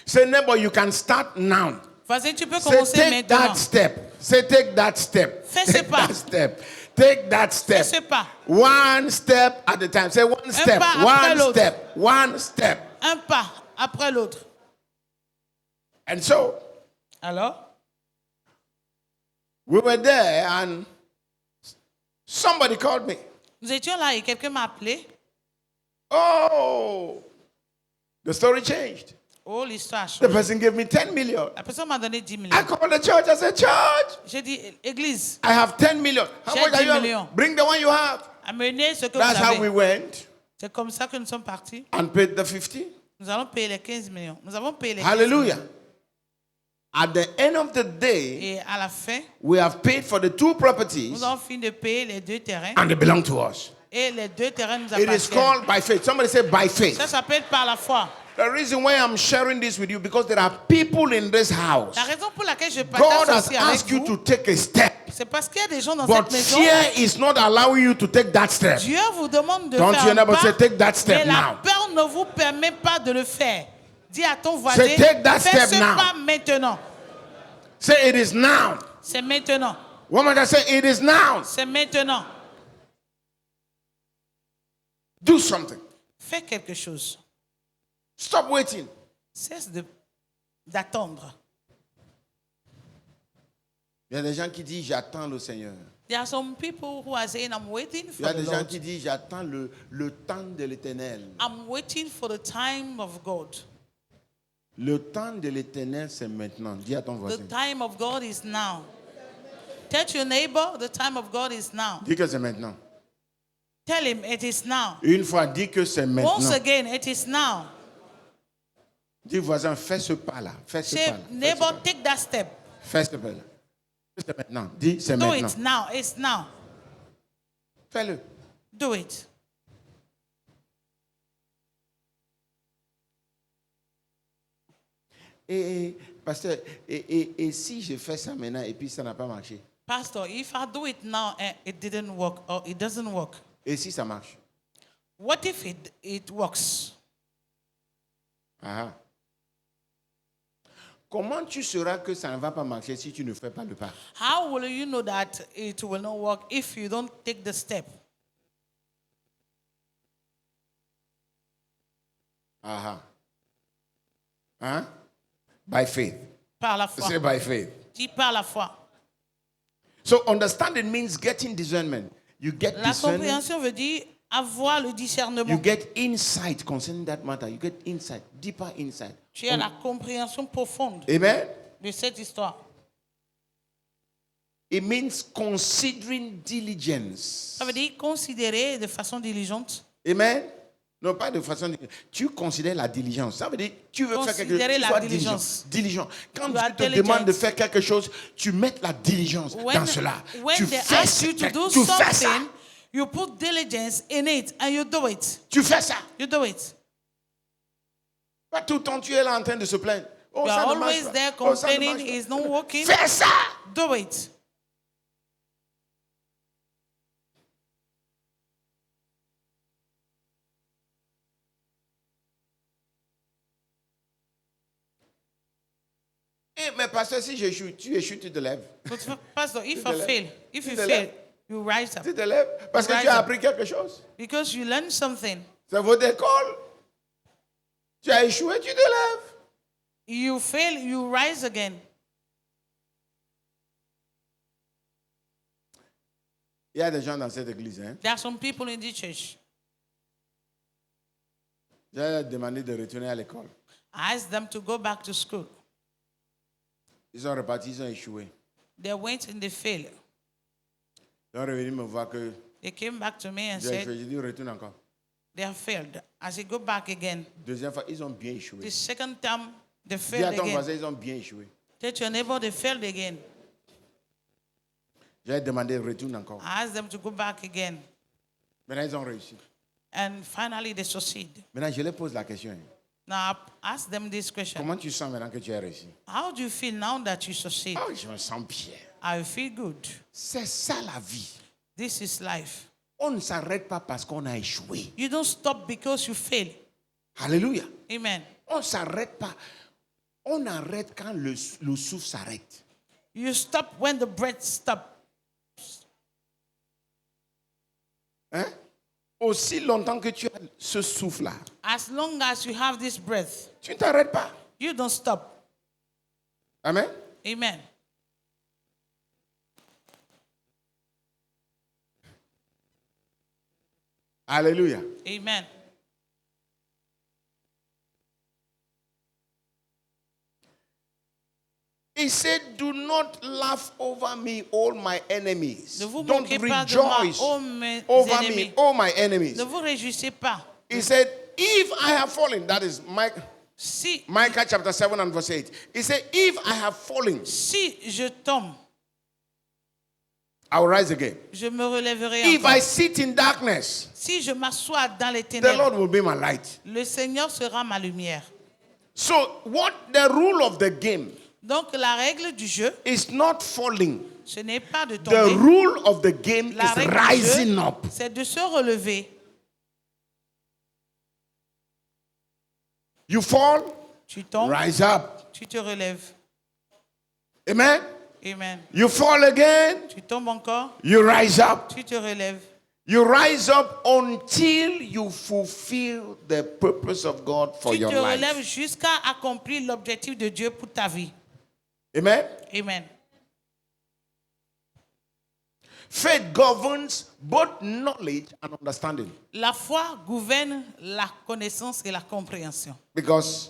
Say, neighbor, you can start now. Voisin, tu peux Say, commencer take maintenant. that step. Say, take that step. Fais ce Take pas. that step. Take that Fais step. ce pas. One step at a time. Say one step. pas après One l'autre. step. One step. Un pas après l'autre. And so Alors, we were there, and somebody called me. nous étions là et quelqu'un m'a appelé. Oh, the story changed. Oh, l'histoire a The changé. person gave me 10 million. La personne m'a donné 10 I millions. called the church. I said, church, J'ai dit, église, I have 10 million. How J'ai much are 10 you having? millions. Bring the one you have. amenez ce que That's vous how we avez. went C'est comme ça que nous sommes partis. and paid the 50. Nous allons payer les 15 millions. Nous avons payé les 15 Hallelujah. millions. At the end of the day, Et à la fin, we have paid for the two properties nous avons fini de payer les 2 terrains. and they belong to us. Et les 2 terrains nous It is appartiennent. called by faith. Somebody say by faith. Ça s'appelle par la foi. The reason why I'm sharing this with you, because there are people in this house. La raison pour laquelle je God partage has aussi avec asked you vous, to take a step, c'est parce qu'il y a des gens dans but cette maison. fear is not allowing you to take that step. Dieu vous demande de Don't faire your un neighbor pas, say, take that step mais la now. peur ne vous permet pas de le faire. Dis à ton voisin, Say, take that fais step ce now. pas maintenant. Say it is now. C'est maintenant. One more time, say it is now. C'est maintenant. Do something. Fais quelque chose. Stop waiting. Cesse d'attendre. Il y a des gens qui disent j'attends le Seigneur. There are some people who are saying, I'm waiting Il y for a the des gens Lord. qui disent j'attends le temps de l'Éternel. I'm waiting for the time of God. Le temps de l'Éternel, c'est maintenant. Dis à ton The voisin. time of God is now. Tell your neighbor, the time of God is now. Dis que c'est maintenant. Tell him it is now. Une fois, dis que c'est Once maintenant. again, it is now. Dis voisin, fais ce pas-là. Fais ce Say, pas-là. neighbor, take that step. Fais ce pas-là. C'est maintenant. Dis c'est Do maintenant. it now. It's now. Fais-le. Do it. Pasteur, et si je fais ça maintenant et puis ça n'a pas marché? Pastor, if I do it now and it didn't work or it doesn't work, Et si ça marche? what if it works? Ah. Comment tu sauras que ça ne va pas marcher si tu ne fais pas le pas? How will you know that it will not work if you don't take the step? Ah. Hein? By faith. Par la foi. Say by faith. Dis par la foi. So understanding means getting discernment. You get La discernment. compréhension veut dire avoir le discernement. You get insight concerning that matter. You get insight, deeper insight. Tu as la compréhension profonde Amen. de cette histoire. It means considering diligence. Ça veut dire considérer de façon diligente. Amen. Non, pas de façon. Tu considères la diligence. Ça veut dire tu veux faire quelque chose. Considérer Tu la sois diligence. diligent. Quand You are tu te diligent. demandes de faire quelque chose, tu mets la diligence dans cela. When Tu they fais, ask you to do tu fais ça. something, you put diligence in it and you do it. Tu fais ça. You do it. Pas tout le temps tu es là en train de se plaindre. Oh, You ça are ne marche always pas. there Oh, ça ne complaining marche pas. it's not working. Fais ça. Do it. Eh, mais pasteur, si j'échoue, tu échoues, tu te lèves. But Pastor, if Tu te I lèves. fail, if Tu you te fail, lèves. you rise up Tu te lèves parce que Rise tu as up. appris quelque chose. because you learn something. C'est votre école. Tu as échoué, tu te lèves. You fail, you rise again. Il y a des gens dans cette église. Hein? There are some people in the church. J'ai demandé de retourner à l'école. I asked them to go back to school. Ils sont repartis, ils ont échoué. They went and they failed. Ils sont revenus me voir que They came back to me and j'ai échoué. said J'ai dit retourne encore. they have failed. I said go back again. Deuxième fois, ils ont bien échoué. The second time they Dis à failed ton again. voisin, ils ont bien échoué. Tell your neighbor they failed again. J'ai demandé retourne encore. I asked them to go back again. Maintenant, ils ont réussi. And finally they succeed. Maintenant, je leur pose la question. Hein. Now I ask them this question. Comment tu sens maintenant que tu as réussi? How do you feel now that you succeed? Oh, je me sens bien. I feel good. C'est ça la vie. This is life. On ne s'arrête pas parce qu'on a échoué. You don't stop because you fail. Alléluia. Amen. On ne s'arrête pas. On arrête quand le souffle s'arrête. You stop when the breath stops. Hein? Aussi longtemps que tu as ce souffle-là, As long as you have this breath, tu ne t'arrêtes pas. you don't stop. Amen. Amen. Alléluia. Amen. He said, do not laugh over me, all my enemies. Ne vous Don't moquez pas de moi, rejoice ô mes over me, ennemis. all my enemies. Ne vous réjouissez pas. He said, if I have fallen, that is Mike, Si, Micah chapter 7 and verse 8. He said, if I have fallen, si je tombe, I will rise again. je me relèverai If encore. I sit in darkness, Si je m'assois dans les the ténèbres, Lord will be my light. le Seigneur sera ma lumière. So, what the rule of the game Donc la règle du jeu, is not falling. ce n'est pas de The tomber. rule of the game La is règle du rising jeu, up. c'est de se relever. You fall, Tu tombes, rise up. tu te relèves. Amen. Amen. You fall again, Tu tombes encore, you rise up. tu te relèves. You rise up until you fulfill the purpose of God for Tu your te relèves life. jusqu'à accomplir l'objectif de Dieu pour ta vie. Amen. Amen. Faith governs both knowledge and understanding La foi gouverne la connaissance et la compréhension. because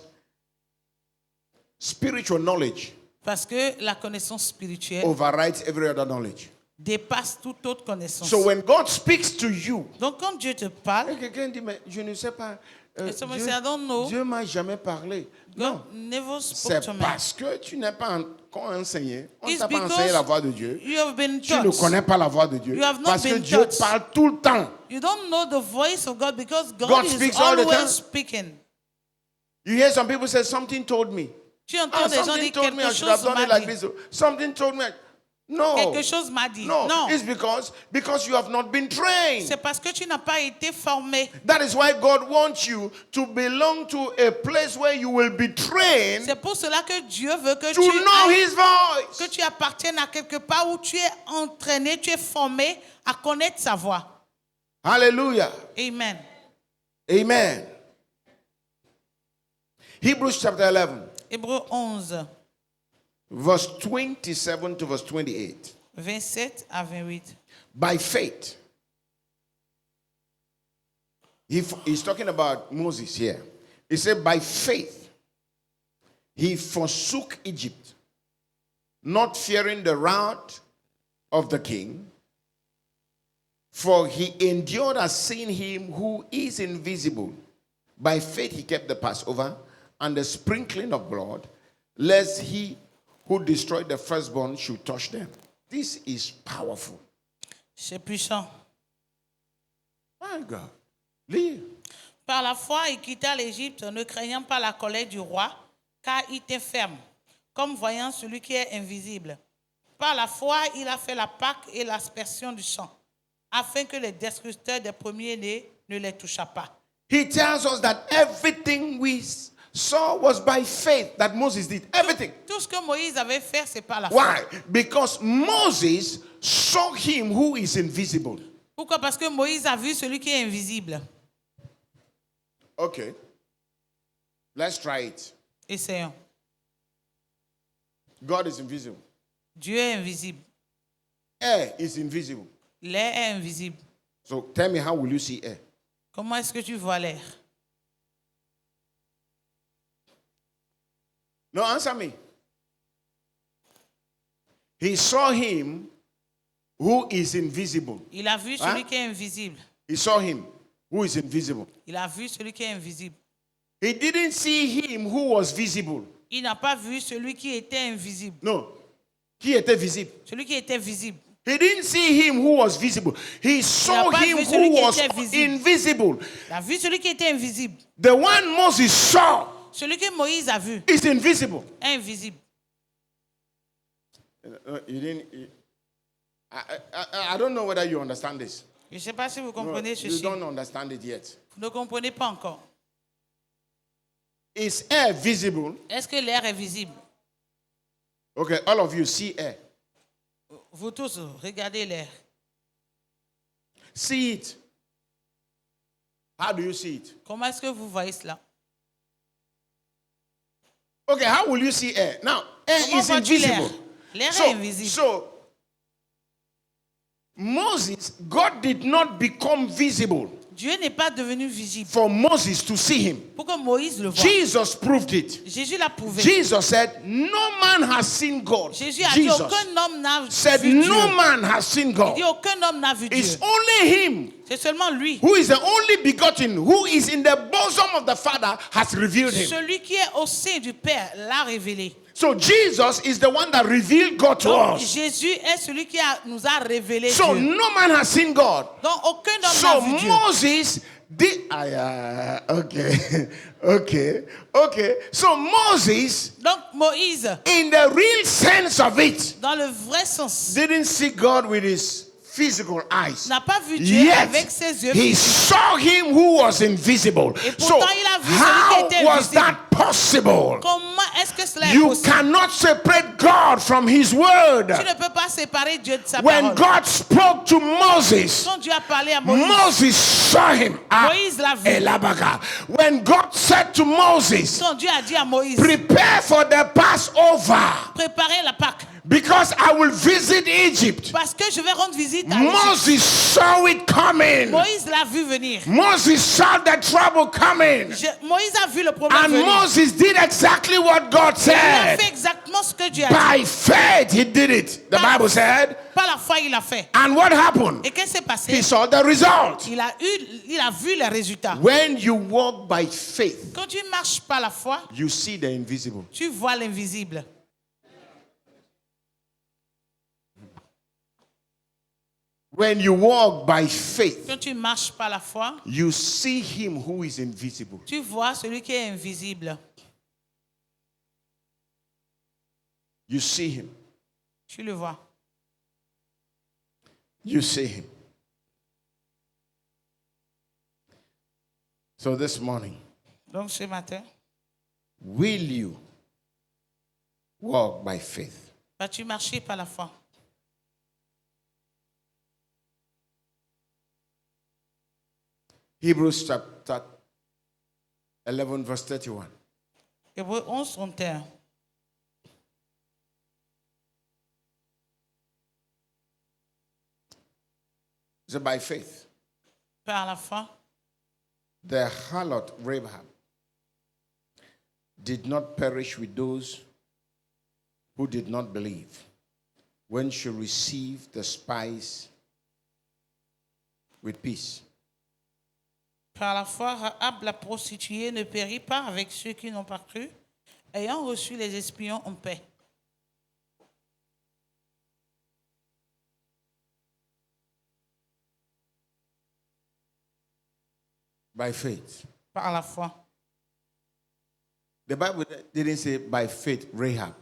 spiritual knowledge Parce que la connaissance spirituelle overrides every other knowledge. dépasse toute autre connaissance. So when God speaks to you, Donc quand Dieu te parle, quelqu'un dit, mais je ne sais pas. Et someone say, I don't know. Dieu m'a jamais parlé. Non, God never spoke c'est to me. parce que tu n'es pas encore enseigné. On ne It's t'a pas because enseigné la voix de Dieu. You have been Tu ne taught. connais pas la voix de Dieu. You have not Parce que been Dieu taught. parle tout le temps. You don't know the voice of God because God, God is speaks all the time. always speaking. You hear some people say, something told me. Tu entends des gens Something dire told me I quelque should have chose done m'a it like dit. this. Something told me. No. Quelque chose m'a dit. No, Non. it's because you have not been trained. C'est parce que tu n'as pas été formé. That is why God wants you to belong to a place where you will be trained C'est pour cela que Dieu veut que to know His voice. que tu appartiennes à quelque part où tu es entraîné, tu es formé à connaître sa voix. Hallelujah. Amen. Amen. Hebrews chapter 11, Hébreux 11, verse 27 to verse 28. 27 à 28. By faith. He's talking about Moses here. He said, by faith, he forsook Egypt, not fearing the wrath of the king, for he endured as seeing him who is invisible. By faith, he kept the Passover and the sprinkling of blood, lest he who destroyed the firstborn should touch them. This is powerful. C'est puissant. My God. Leave. Par la foi, il quitta l'Égypte, ne craignant pas la colère du roi, car il était ferme, comme voyant celui qui est invisible. Par la foi, il a fait la Pâque et l'aspersion du sang, afin que les destructeurs des premiers-nés ne les touchât pas. He tells us that everything we saw was by faith that Moses did. Everything. Tout ce que Moïse avait fait, c'est par la foi. Why? Because Moses saw him who is invisible. Pourquoi? Parce que Moïse a vu celui qui est invisible. Okay. Let's try it. Essayons. God is invisible. Dieu est invisible. Air is invisible. L'air est invisible. So tell me, how will you see air? Comment est-ce que tu vois l'air? No, answer me. He saw him who is invisible. Il a vu celui qui est invisible. He saw him who is invisible. Il a vu celui qui est invisible. He didn't see him who was visible. Il n'a pas vu celui qui était invisible. No. Qui était visible. Celui qui était visible. He didn't see him who was visible. He saw pas him vu celui who qui was était visible. invisible. Il a vu celui qui était invisible. The one Moses saw Celui que Moïse a vu is invisible. est invisible. You didn't. I don't know whether you understand this. Je ne sais pas si vous No, comprenez you ceci. don't understand it yet. Vous ne comprenez pas encore. Is air visible? Est-ce que l'air est visible? Okay, all of you see air. Vous tous, regardez l'air. See it. How do you see it? Comment est-ce que vous voyez cela? Okay, how will you see air? Now, air Comment is vois-tu l'air? invisible. L'air est invisible. So Moses, God did not become visible Dieu n'est pas devenu visible for Moses to see him. pour que Moïse le voie. Jesus proved it. Jésus l'a prouvé. Jesus said, no man has seen God. Jésus a dit, Jesus aucun homme n'a said, vu Dieu. no man has seen Il God. dit, aucun homme n'a vu It's Dieu. only him C'est seulement lui. who is the only begotten, who is in the bosom of the Father, has revealed him. Celui qui est au sein du Père l'a révélé. So Jesus is the one that revealed God to Donc, us. Jésus est celui qui nous a révélé So Dieu. no man has seen God. Donc aucun homme n'a So vu Dieu. Moses did. Okay. So Moses, Donc Moïse, in the real sense of it, dans le vrai sens, didn't see God with his physical eyes. n'a pas vu Dieu Yet avec ses yeux he physiques. saw him who was invisible. Et So pourtant, il a vu celui qui how était was invisible. that possible? Comment est-ce que cela est You possible? cannot separate God from his word. Tu ne peux pas séparer Dieu de sa When parole. God spoke to Moses, Quand Dieu a parlé à Moïse, Moses saw him. Moïse l'a vu. Elabaga. When God said to Moses, quand Dieu a dit à Moïse, prepare for the Passover, préparez la Pâque, because I will visit Egypt. parce que je vais rendre visite à l'Égypte. Moses saw it coming. Moïse l'a vu venir. Moses saw the trouble coming. Moïse a vu le problème And venir. Moses did exactly what God Il a said. fait exactement ce que Dieu a dit. By faith, he did it. The Bible said. Par la foi, il a fait. And what happened? Et qu'est-ce qui s'est passé? He saw the result. Il a vu les résultats. When you walk by faith, Quand tu marches par la foi, you see the invisible. tu vois l'invisible. When you walk by faith, Quand tu marches par la foi, you see him who is invisible. tu vois celui qui est invisible. You see him. Tu le vois. You see him. So this morning, Donc ce matin, will you walk by faith? vas-tu marcher par la foi? Hebrews chapter 11 verse 31. Hébreux 11, 31. So by faith, Par la foi, the harlot Rahab did not perish with those who did not believe when she received the spies with peace. par la foi, Rahab la prostituée ne périt pas avec ceux qui n'ont pas cru, ayant reçu les espions en paix. By faith. Par la foi. The Bible didn't say by faith Rahab.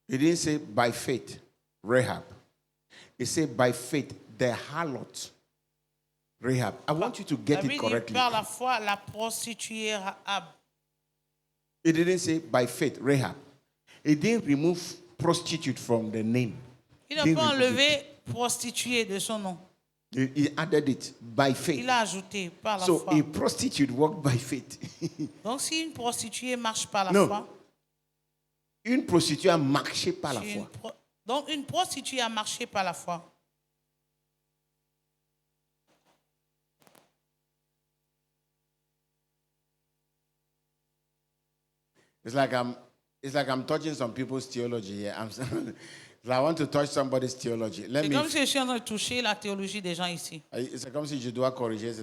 It didn't say by faith Rahab. It said by faith the harlot Rahab. I want you to get La it Bible dit, correctly. par la foi, la prostituée Rahab. It didn't say by faith Rahab. It didn't remove prostitute from the name. Il n'a Didn't pas remove enlevé prostituée de son nom. He added it by faith. Il a ajouté par la So foi. a prostitute walked by faith. Donc si une prostituée marche par la No. foi, Une prostituée a marché par la si foi. donc une prostituée a marché par la foi. It's like I'm touching some people's theology here. I want to touch somebody's theology. Let C'est me. comme si je suis en train de toucher la théologie des gens ici. C'est comme si je dois corriger. It's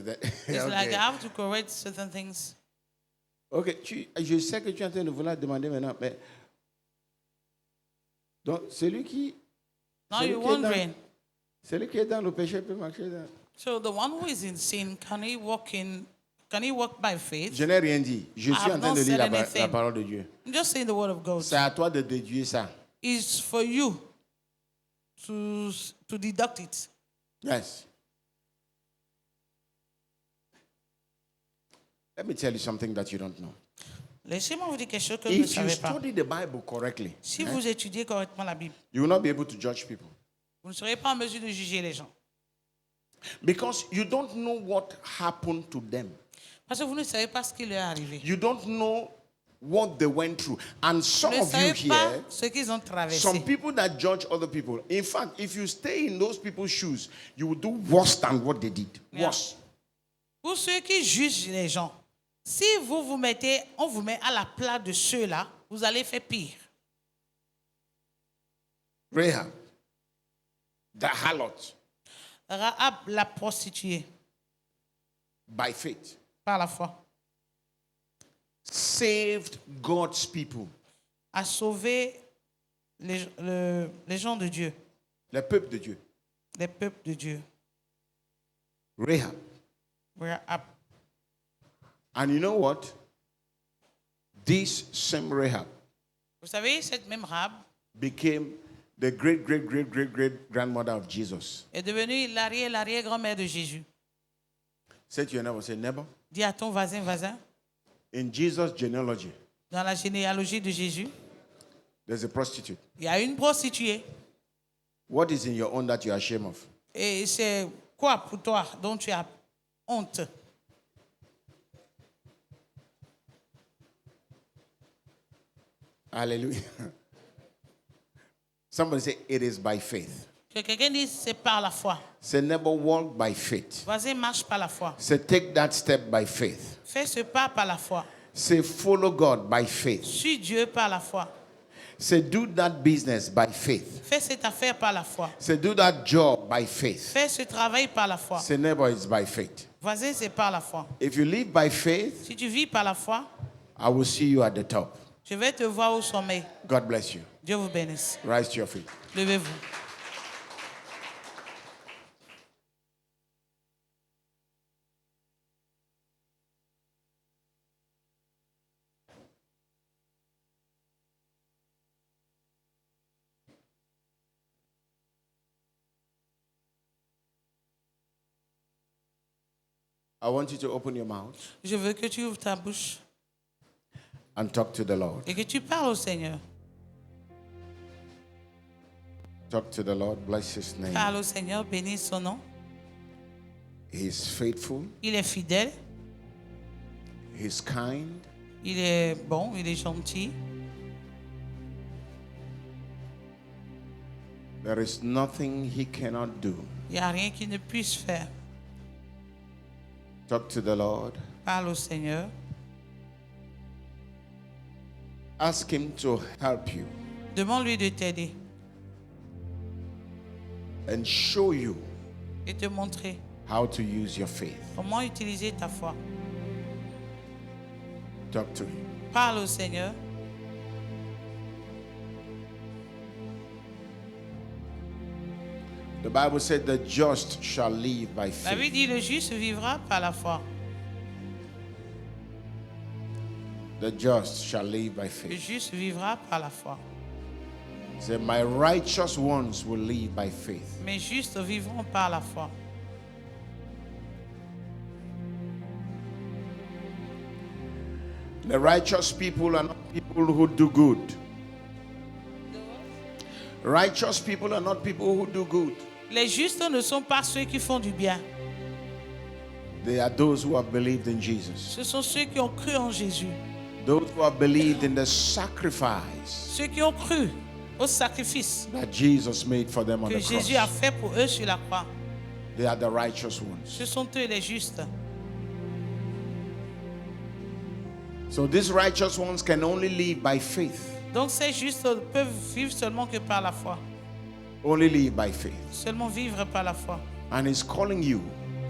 like I have to correct certain things. Ok, je sais que tu es en train de vouloir demander maintenant, mais donc celui qui Now celui you're qui est dans- wondering, celui qui est dans le péché peut marcher dans. so the one who is in sin, can he walk by faith? Je n'ai rien dit. Je suis have en train not de lire said la anything. parole de Dieu. I'm just saying the word of God. C'est à toi de déduire ça. It's for you to deduct it. Yes. Let me tell you something that you don't know. Laissez-moi vous dire quelque chose que vous ne If you savez pas. study the Bible correctly, Si vous étudiez correctement la Bible, you will not be able to judge people vous ne serez pas en mesure de juger les gens. because you don't know what happened to them. Parce que vous ne savez pas ce qui leur est arrivé. You don't know what they went through. And some ne of you savaient pas here, ce qu'ils ont traversé. some people that judge other people. In fact, if you stay in those people's shoes, you will do worse than what they did. Yeah. Worse. Pour ceux qui jugent les gens, si vous vous mettez, on vous met à la place de ceux-là, vous allez faire pire. Rahab, the harlot, Rahab, la prostituée, by faith, par la foi, saved God's people, a sauvé les gens de Dieu, le peuple de Dieu. les peuples de Dieu. Rahab. Rahab. And you know what? This same Rahab Vous savez, cette même Rahab became the great grandmother of Jesus. est devenue l'arrière-grand-mère de Jésus. Say to your neighbor, say, neighbor, Dis à ton voisin, in Jesus' genealogy, dans la généalogie de Jésus, there's a prostitute. il y a une prostituée. What is in your own that you are ashamed of? Et c'est quoi pour toi dont tu as honte? Hallelujah. Somebody say, it is by faith. Que quelqu'un dise, c'est par la foi. Say, neighbor, walk by faith. Voisin, marche par la foi. Say, take that step by faith. Fais ce pas par la foi. Say, follow God by faith. Suis Dieu par la foi. Say, do that business by faith. Fais cette affaire par la foi. Say, do that job by faith. Fais ce travail par la foi. Say, neighbor, it's by faith. Voisin, c'est par la foi. If you live by faith, Si tu vis par la foi, I will see you at the top. je vais te voir au sommet. God bless you. Dieu vous bénisse. Rise to your feet. Levez-vous. I want you to open your mouth Je veux que tu ouvres ta bouche and talk to the Lord. et que tu parles au Seigneur. Talk to the Lord. Bless his name. Parle au Seigneur, bénis son nom. He is faithful. Il est fidèle, He is kind. il est bon, il est gentil. There is nothing he cannot do. Il n'y a rien qu'il ne puisse faire. Talk to the Lord. Parle au Seigneur. Ask him to help you Demande-lui de t'aider and show you et te montrer how to use your faith. comment utiliser ta foi. Talk to him. Parle au Seigneur. The Bible said the just shall live by La Bible faith. dit le juste vivra par la foi. The just shall live by Le faith. juste vivra par la foi. Say, my righteous ones will live by faith. Mes justes vivront par la foi. The righteous people are not people who do good. Righteous people are not people who do good. Les justes ne sont pas ceux qui font du bien. They are those who have believed in Jesus. Ce sont ceux qui ont cru en Jésus. Those who have believed in the sacrifice Ceux qui ont cru au sacrifice that Jesus made for them on que the Jésus a cross. fait pour eux sur la croix. They are the righteous ones. Ce sont eux les justes. So these righteous ones can only live by faith. Donc ces justes peuvent vivre seulement que par la foi. Only live by faith. Seulement vivre par la foi. And he's calling you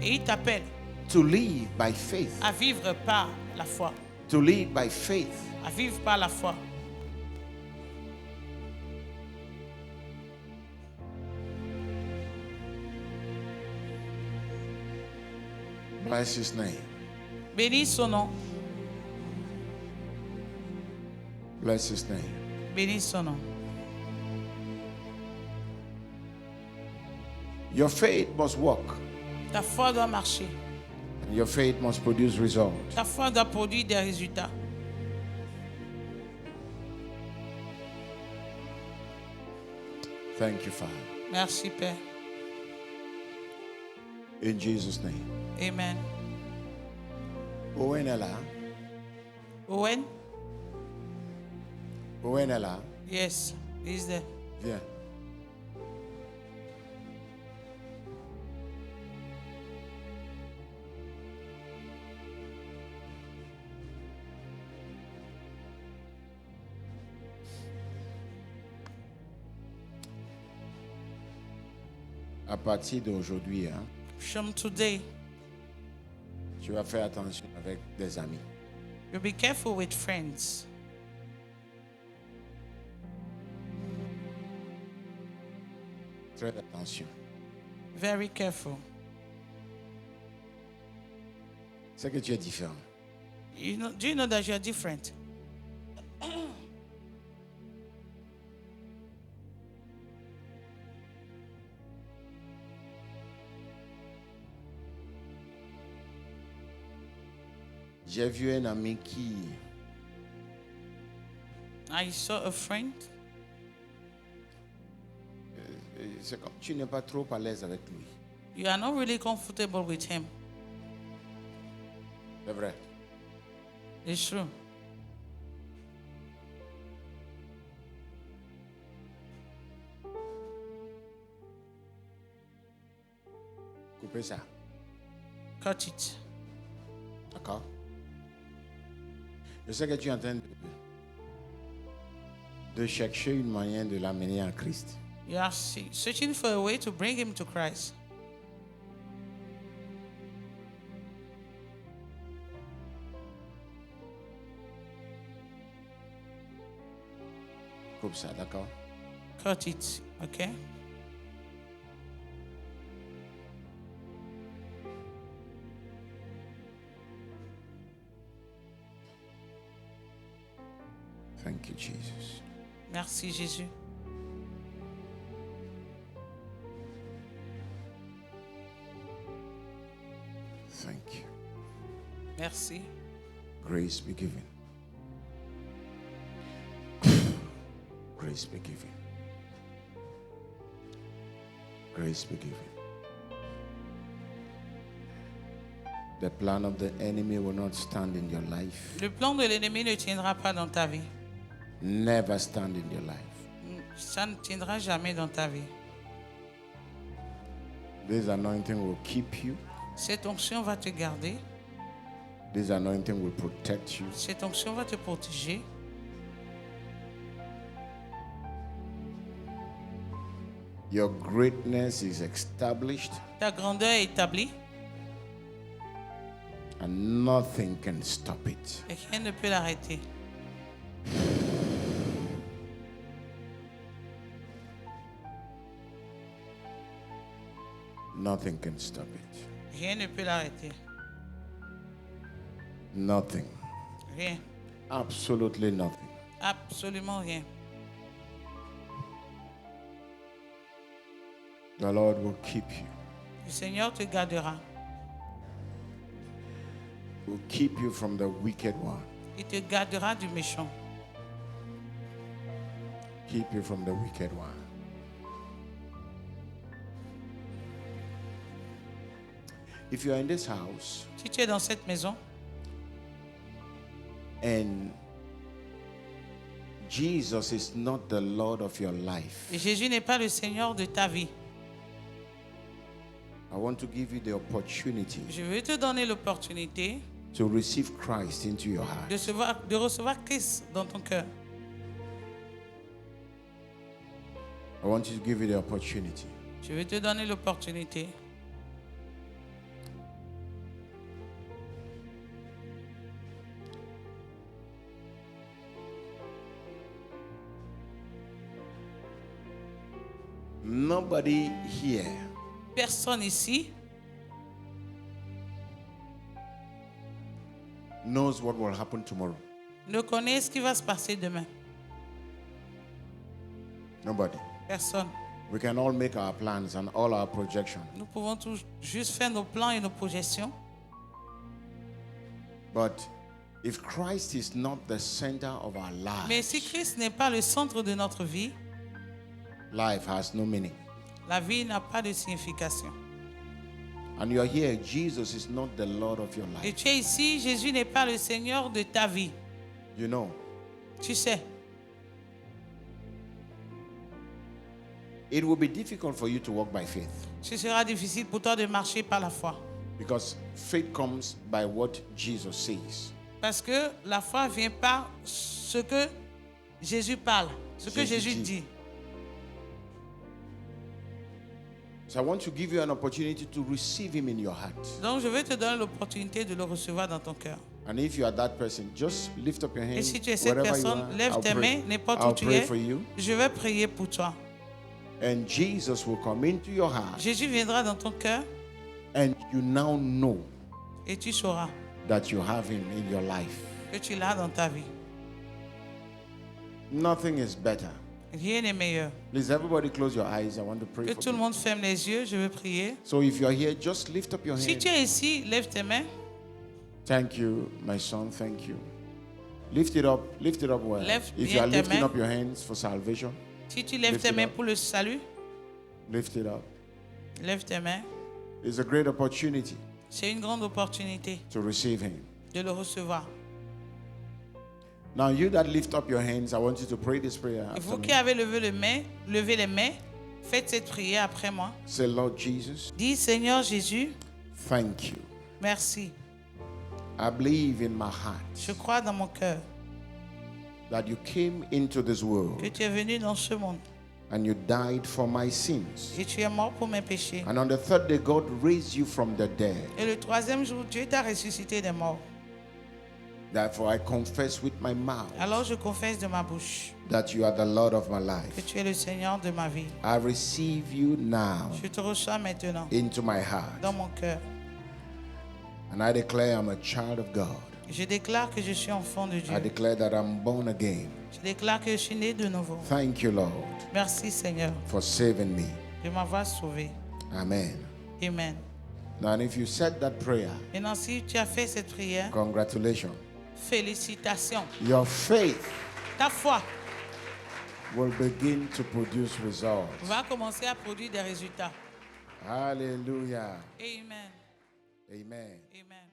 Et il t'appelle to live by faith. à vivre par la foi. To live by faith. À vivre par la foi. Bless his name. Bénis son nom. Bless his name. Bénis son nom. Your faith must work. Ta foi doit marcher. And your faith must produce results. Ta foi doit produire des résultats. Thank you, Father. Merci Père. In Jesus' name. Amen. Owen Ella, Owen, Owen est là. Yes, he's there. Viens. À partir d'aujourd'hui, hein, From today, tu vas faire attention avec des amis. you be careful with friends. Très attention. Very careful. C'est que tu es différent. Do you know that you're different? J'ai vu un ami qui, I saw a friend. c'est comme tu n'es pas trop à l'aise avec lui. You are not really comfortable with him. C'est vrai. It's true. Coupez ça. Cut it. D'accord? Je sais que tu es en train de chercher une manière de l'amener en Christ. You are searching for a way to bring him to Christ. Coupe ça, d'accord? Cut it, okay? Thank you, Jesus. Merci Jésus. Thank you. Merci. Grace be given. Grace be given. Grace be given. The plan of the enemy will not stand in your life. Le plan de l'ennemi ne tiendra pas dans ta vie. Never stand in your life. Ça ne tiendra jamais dans ta vie. This anointing will keep you. Cette onction va te garder. This anointing will protect you. Cette onction va te protéger. Your greatness is established Ta grandeur est établie and nothing can stop it. et rien ne peut l'arrêter. Nothing can stop it. Rien ne peut l'arrêter. Nothing. Rien. Absolutely nothing. Absolument rien. The Lord will keep you. Le Seigneur te gardera. Will keep you from the wicked one. Il te gardera du méchant. Keep you from the wicked one. If you are in this house Si tu es dans cette maison and Jesus is not the Lord of your life, et Jésus n'est pas le Seigneur de ta vie, I want to give you the opportunity je veux te donner l'opportunité to receive Christ into your heart. de recevoir Christ dans ton cœur. I want you to give you the opportunity. Je veux te donner l'opportunité. Nobody here Personne ici knows what will happen tomorrow. ne connaît ce qui va se passer demain. Nobody. Personne. We can all make our plans and all our projections. Nous pouvons tous juste faire nos plans et nos projections. But if Christ is not the center of our Mais si lives, Christ n'est pas le centre de notre vie, life has no meaning. la vie n'a pas de signification. And you are here, Jesus is not the Lord of your Et life. tu es ici, Jésus n'est pas le Seigneur de ta vie. You know, Tu sais, it will be difficult for you to walk by faith ce sera difficile pour toi de marcher par la foi. because faith comes by what Jesus says. Parce que la foi vient par ce que Jésus parle, ce que Jésus Jésus dit. dit. So I want to give you an opportunity to receive him in your heart. Donc je vais te donner l'opportunité de le recevoir dans ton cœur. And if you are that person, just lift up your hand. Et si tu es cette Wherever you personne, are, lève I'll tes pray. mains, n'importe I'll où tu pray es. for you. Je vais prier pour toi. And Jesus will come into your heart. Jésus viendra dans ton cœur And you now know et tu sauras that you have him in your life. que tu l'as dans ta vie. Nothing is better. Rien n'est meilleur. Please, everybody close your eyes. I want to pray Que for tout le you. monde ferme les yeux, je vais prier. So if you are here, just lift up your Si hand. tu es ici, lève tes mains. Thank you, my son. Thank you. Lift it up. Lift it up well. Lève If bien you are tes lifting mains. up your hands for salvation, Si tu lèves Lift tes it mains up. pour le salut, lift it up. lève tes mains. It's a great opportunity C'est une grande opportunité to receive him. de le recevoir. Now, you that lift up your hands, I want you to pray this prayer Et after vous me. qui avez levé les mains, faites cette prière après moi. Say, Lord Jesus, Dis, Seigneur Jésus, thank you. merci. I believe in my heart Je crois dans mon cœur that you came into this world que tu es venu dans ce monde and you died for my sins. et tu es mort pour mes péchés. And on the third day, God raised you from the dead. Et le troisième jour, Dieu t'a ressuscité des morts. Therefore, I confess with my mouth Alors je confesse de ma bouche that you are the Lord of my que life. tu es le Seigneur de ma vie. I receive you now Je te reçois maintenant into my heart. dans mon cœur. And I declare I'm a child of God. Je déclare que je suis enfant de I Dieu. declare that I'm born again. Je déclare que je suis né de nouveau. Thank you, Lord, Merci Seigneur for saving me. de m'avoir sauvé. Amen. Amen. Now, if you said that prayer, Maintenant, si tu as fait cette prière, congratulations. félicitations. Your faith Ta foi will begin to produce results. va commencer à produire des résultats. Hallelujah. Amen. Amen. Amen.